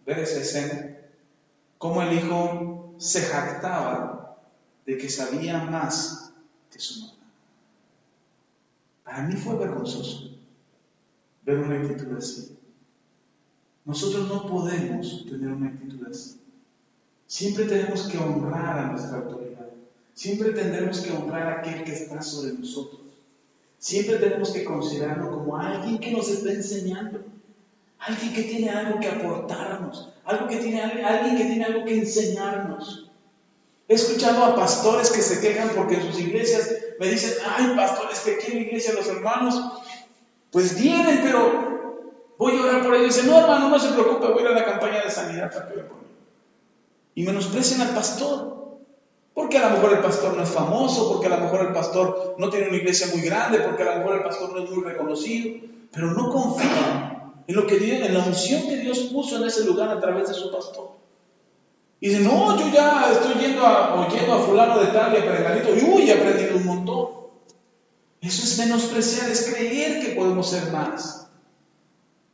ver esa escena. Cómo el hijo se jactaba de que sabía más que su mamá. Para mí fue vergonzoso ver una actitud así. Nosotros no podemos tener una actitud así. Siempre tenemos que honrar a nuestra autoridad. Siempre tendremos que honrar a aquel que está sobre nosotros. Siempre tenemos que considerarlo como alguien que nos está enseñando, alguien que tiene algo que aportarnos, alguien que tiene algo que enseñarnos. He escuchado a pastores que se quejan porque en sus iglesias me dicen: ay, pastor, es que aquí en la iglesia los hermanos pues vienen, pero voy a orar por ellos. Y dicen: no, hermano, no se preocupe, voy a ir a la campaña de sanidad para que ore por mí. Y menosprecian al pastor. Porque a lo mejor el pastor no es famoso, porque a lo mejor el pastor no tiene una iglesia muy grande, porque a lo mejor el pastor no es muy reconocido, pero no confían en la unción que Dios puso en ese lugar a través de su pastor. Y dicen: no, yo ya estoy oyendo a fulano de tal y a perenganito, y he aprendido un montón. Eso es menospreciar, es creer que podemos ser más.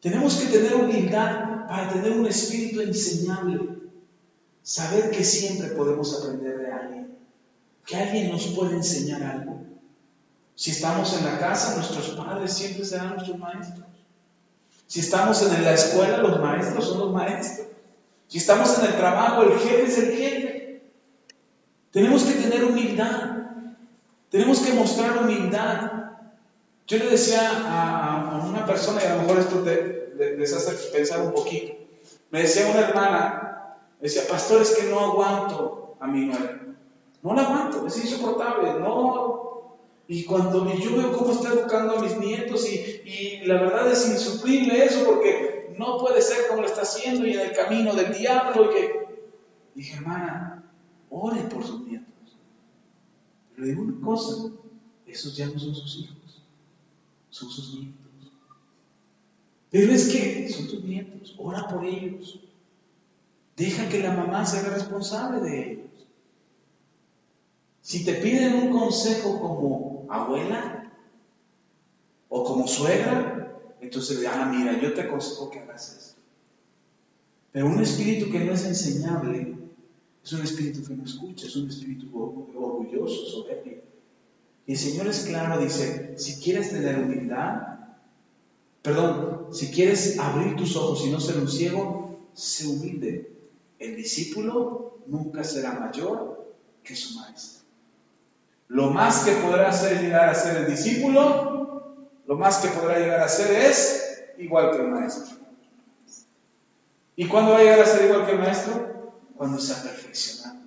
Tenemos que tener humildad para tener un espíritu enseñable. Saber que siempre podemos aprender de alguien, que alguien nos puede enseñar algo. Si estamos en la casa, nuestros padres siempre serán nuestros maestros. Si estamos en la escuela, los maestros son los maestros. Si estamos en el trabajo, el jefe es el jefe. Tenemos que tener humildad. Tenemos que mostrar humildad. Yo le decía a una persona, y a lo mejor esto les hace pensar un poquito. Me decía una hermana, me decía: pastor, es que no aguanto a mi nuera. No la aguanto, es insoportable, no. Y yo veo cómo está educando a mis nietos y la verdad es insufrible eso, porque no puede ser como lo está haciendo y en el camino del diablo. Dije: hermana, ore por sus nietos. Pero digo una cosa: esos ya no son sus hijos, son sus nietos. Pero es que son tus nietos, ora por ellos. Deja que la mamá se haga responsable de ellos. Si te piden un consejo como abuela o como suegra, entonces mira, yo te aconsejo que hagas esto. Pero un espíritu que no es enseñable es un espíritu que no escucha, es un espíritu orgulloso, soberbio. Y el Señor es claro, dice: si quieres tener humildad, si quieres abrir tus ojos y no ser un ciego, sé humilde. El discípulo nunca será mayor que su maestro. Lo más que podrá llegar a ser el discípulo, lo más que podrá llegar a ser es igual que el maestro. ¿Y cuándo va a llegar a ser igual que el maestro? Cuando sea perfeccionado.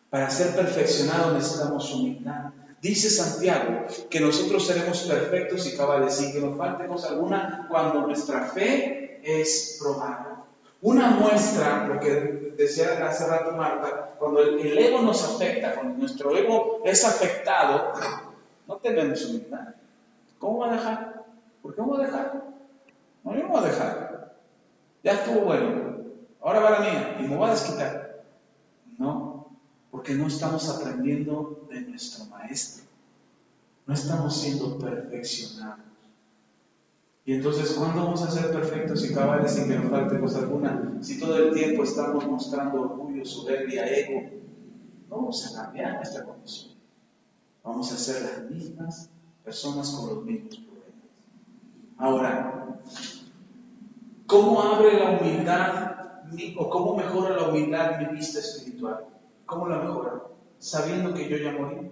Para ser perfeccionado necesitamos humildad. Dice Santiago que nosotros seremos perfectos y cabales, sin que nos falte cosa alguna, cuando nuestra fe es probada. Una muestra, lo que decía hace rato Marta, cuando el ego nos afecta, cuando nuestro ego es afectado, no tenemos humildad. ¿Cómo va a dejar? ¿Por qué voy a dejar? No, yo no voy a dejar. Ya estuvo bueno. Ahora va la mía y me voy a desquitar. No, porque no estamos aprendiendo de nuestro maestro. No estamos siendo perfeccionados. Y entonces, ¿cuándo vamos a ser perfectos y cabales sin que nos falte cosa alguna? Si todo el tiempo estamos mostrando orgullo, soberbia, ego, no vamos a cambiar nuestra condición. Vamos a ser las mismas personas con los mismos problemas. Ahora, ¿cómo abre la humildad o cómo mejora la humildad mi vista espiritual? ¿Cómo la mejora? ¿Sabiendo que yo ya morí?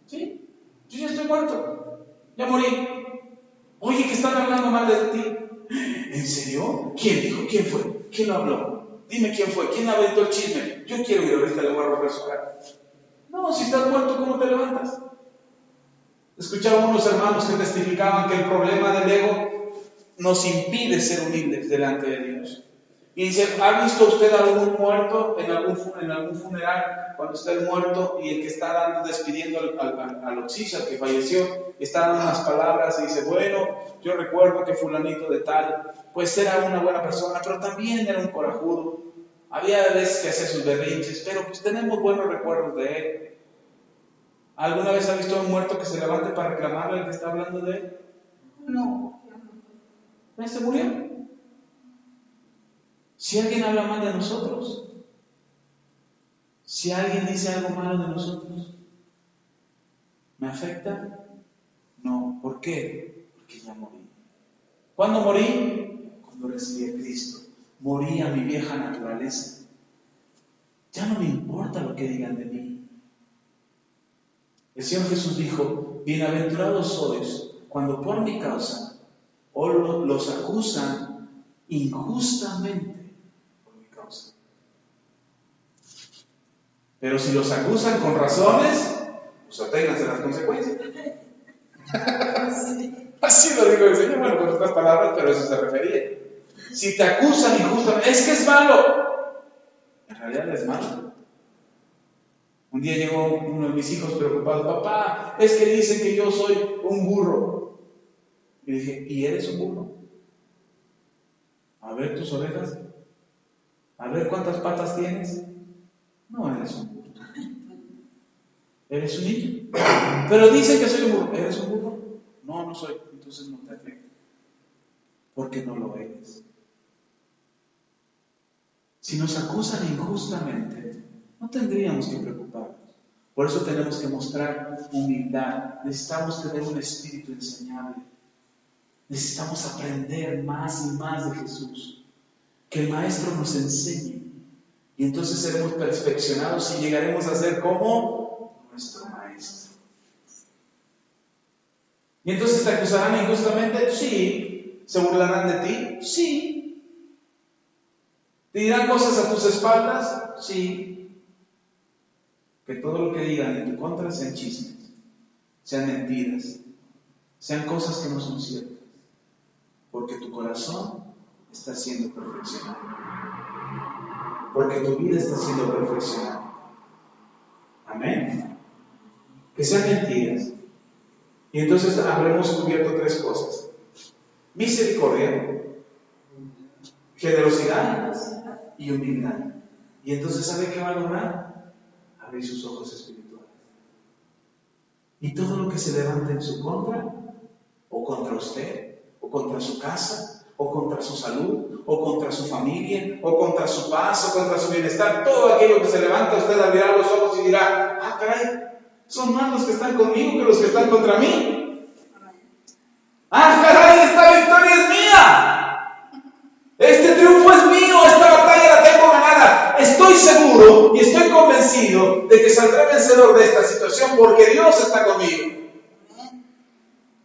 ¿Sí? Yo ya estoy muerto. Ya morí. Oye, que están hablando mal de ti. ¿En serio? ¿Quién dijo? ¿Quién fue? ¿Quién habló? Dime quién fue. ¿Quién aventó el chisme? Yo quiero ir ahorita, le voy a romper su cara. No, si estás muerto, ¿cómo te levantas? Escuchaba unos hermanos que testificaban que el problema del ego nos impide ser humildes delante de Dios. Y dice: ¿ha visto usted algún muerto en algún funeral, cuando está el muerto y el que está despidiendo al occiso, al que falleció, está dando unas palabras y dice: bueno, yo recuerdo que fulanito de tal, pues era una buena persona, pero también era un corajudo, había veces que hacía sus berrinches, pero pues tenemos buenos recuerdos de él? ¿Alguna vez ha visto a un muerto que se levante para reclamarle al que está hablando de él? No. ¿Ya se murió? Si alguien habla mal de nosotros, Si alguien dice algo malo de nosotros, ¿me afecta? No. ¿Por qué? Porque ya morí. ¿Cuándo morí? Cuando recibí a Cristo. Morí a mi vieja naturaleza. Ya no me importa lo que digan de mí. El Señor Jesús dijo: bienaventurados sois cuando por mi causa los acusan injustamente por mi causa. Pero si los acusan con razones, pues aténganse a las consecuencias. Así lo dijo el Señor, bueno, con otras palabras, pero eso se refería. Si te acusan injustamente, es que es malo. En realidad es malo. Un día llegó uno de mis hijos preocupado: papá, es que dicen que yo soy un burro. Y dije: ¿y eres un burro? A ver tus orejas, a ver cuántas patas tienes. No eres un burro. Eres un niño. Pero dicen que soy un burro. ¿Eres un burro? No, no soy. Entonces no te afecta, porque no lo eres. Si nos acusan injustamente, no tendríamos que preocuparnos. Por eso tenemos que mostrar humildad. Necesitamos tener un espíritu enseñable. Necesitamos aprender más y más de Jesús. Que el Maestro nos enseñe. Y entonces seremos perfeccionados y llegaremos a ser como nuestro Maestro. ¿Y entonces te acusarán injustamente? Sí. ¿Se burlarán de ti? Sí. ¿Te dirán cosas a tus espaldas? Sí. Que todo lo que digan en tu contra sean chismes, sean mentiras, sean cosas que no son ciertas. Porque tu corazón está siendo perfeccionado. Porque tu vida está siendo perfeccionada. Amén. Que sean mentiras. Y entonces habremos cubierto 3 cosas: misericordia, generosidad y humildad. Y entonces, ¿sabe qué va a lograr? Abrir sus ojos espirituales. Y todo lo que se levante en su contra, o contra usted, o contra su casa, o contra su salud, o contra su familia, o contra su paz, o contra su bienestar, todo aquello que se levanta, usted abrirá los ojos y dirá: ah, caray, son más los que están conmigo que los que están contra mí. Ah, caray, esta victoria es mía. Este triunfo es mío, esta batalla la tengo ganada. Estoy seguro y estoy convencido de que saldré vencedor de esta situación porque Dios está conmigo.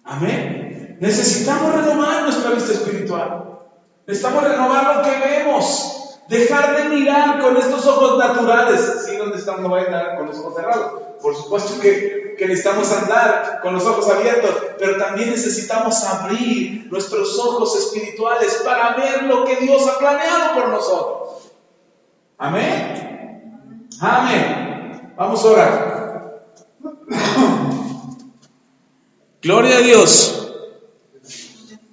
Amén. Necesitamos renovar nuestra vista espiritual. Necesitamos renovar lo que vemos. Dejar de mirar con estos ojos naturales. ¿Sí? ¿Dónde estamos? No vayan a andar con los ojos cerrados. Por supuesto que necesitamos andar con los ojos abiertos, pero también necesitamos abrir nuestros ojos espirituales para ver lo que Dios ha planeado por nosotros. Amén. Amén. Vamos a orar. Gloria a Dios.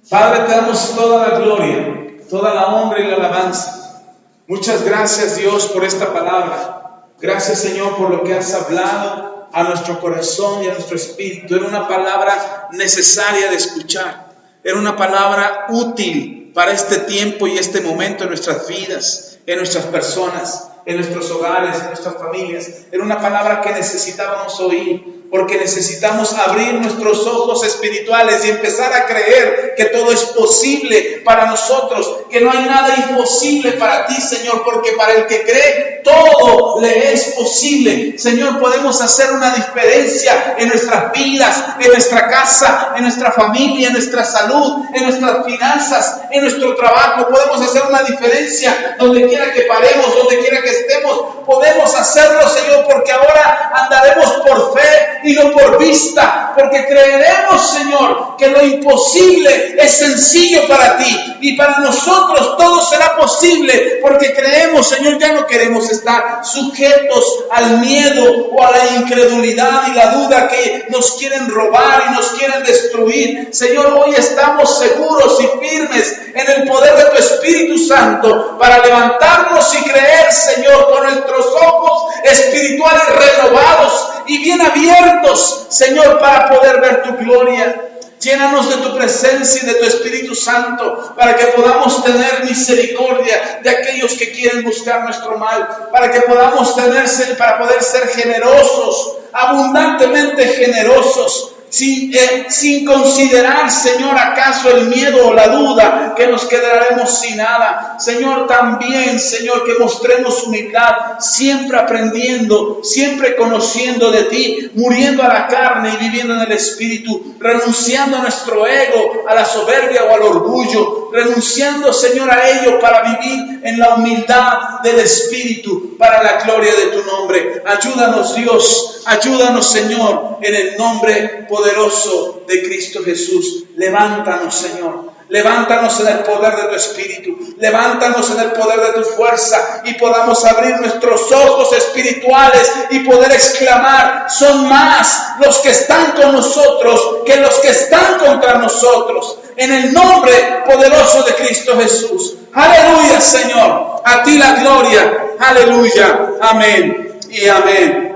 Padre, te damos toda la gloria, toda la honra y la alabanza. Muchas gracias, Dios, por esta palabra. Gracias, Señor, por lo que has hablado a nuestro corazón y a nuestro espíritu. Era una palabra necesaria de escuchar. Era una palabra útil para este tiempo y este momento en nuestras vidas, en nuestras personas, en nuestros hogares, en nuestras familias. Era una palabra que necesitábamos oír, porque necesitamos abrir nuestros ojos espirituales y empezar a creer que todo es posible para nosotros, que no hay nada imposible para ti, Señor, porque para el que cree todo le es posible. Señor, podemos hacer una diferencia en nuestras vidas, en nuestra casa, en nuestra familia, en nuestra salud, en nuestras finanzas, en nuestro trabajo. Podemos hacer una diferencia donde quiera que paremos, donde quiera que estemos. Podemos hacerlo, Señor, porque ahora andaremos por fe y no por vista, porque creeremos, Señor, que lo imposible es sencillo para ti y para nosotros todo será posible, porque creemos, Señor. Ya no queremos estar sujetos al miedo o a la incredulidad y la duda que nos quieren robar y nos quieren destruir. Señor, hoy estamos seguros y firmes en el poder de tu Espíritu Santo para levantarnos y creer, Señor, con nuestros ojos espirituales renovados y bien abiertos, Señor, para poder ver tu gloria. Llénanos de tu presencia y de tu Espíritu Santo para que podamos tener misericordia de aquellos que quieren buscar nuestro mal, para que podamos poder ser generosos, abundantemente generosos, sin considerar, Señor, acaso el miedo o la duda que nos quedaremos sin nada. Señor, también, Señor, que mostremos humildad, siempre aprendiendo, siempre conociendo de ti, muriendo a la carne y viviendo en el Espíritu, renunciando a nuestro ego, a la soberbia o al orgullo, renunciando, Señor, a ello para vivir en la humildad del Espíritu, para la gloria de tu nombre. Ayúdanos, Dios, ayúdanos, Señor, en el nombre poderoso de Cristo Jesús. Levántanos, Señor. Levántanos en el poder de tu Espíritu. Levántanos en el poder de tu fuerza y podamos abrir nuestros ojos espirituales y poder exclamar: son más los que están con nosotros que los que están contra nosotros. En el nombre poderoso de Cristo Jesús. Aleluya, Señor. A ti la gloria. Aleluya. Amén y amén.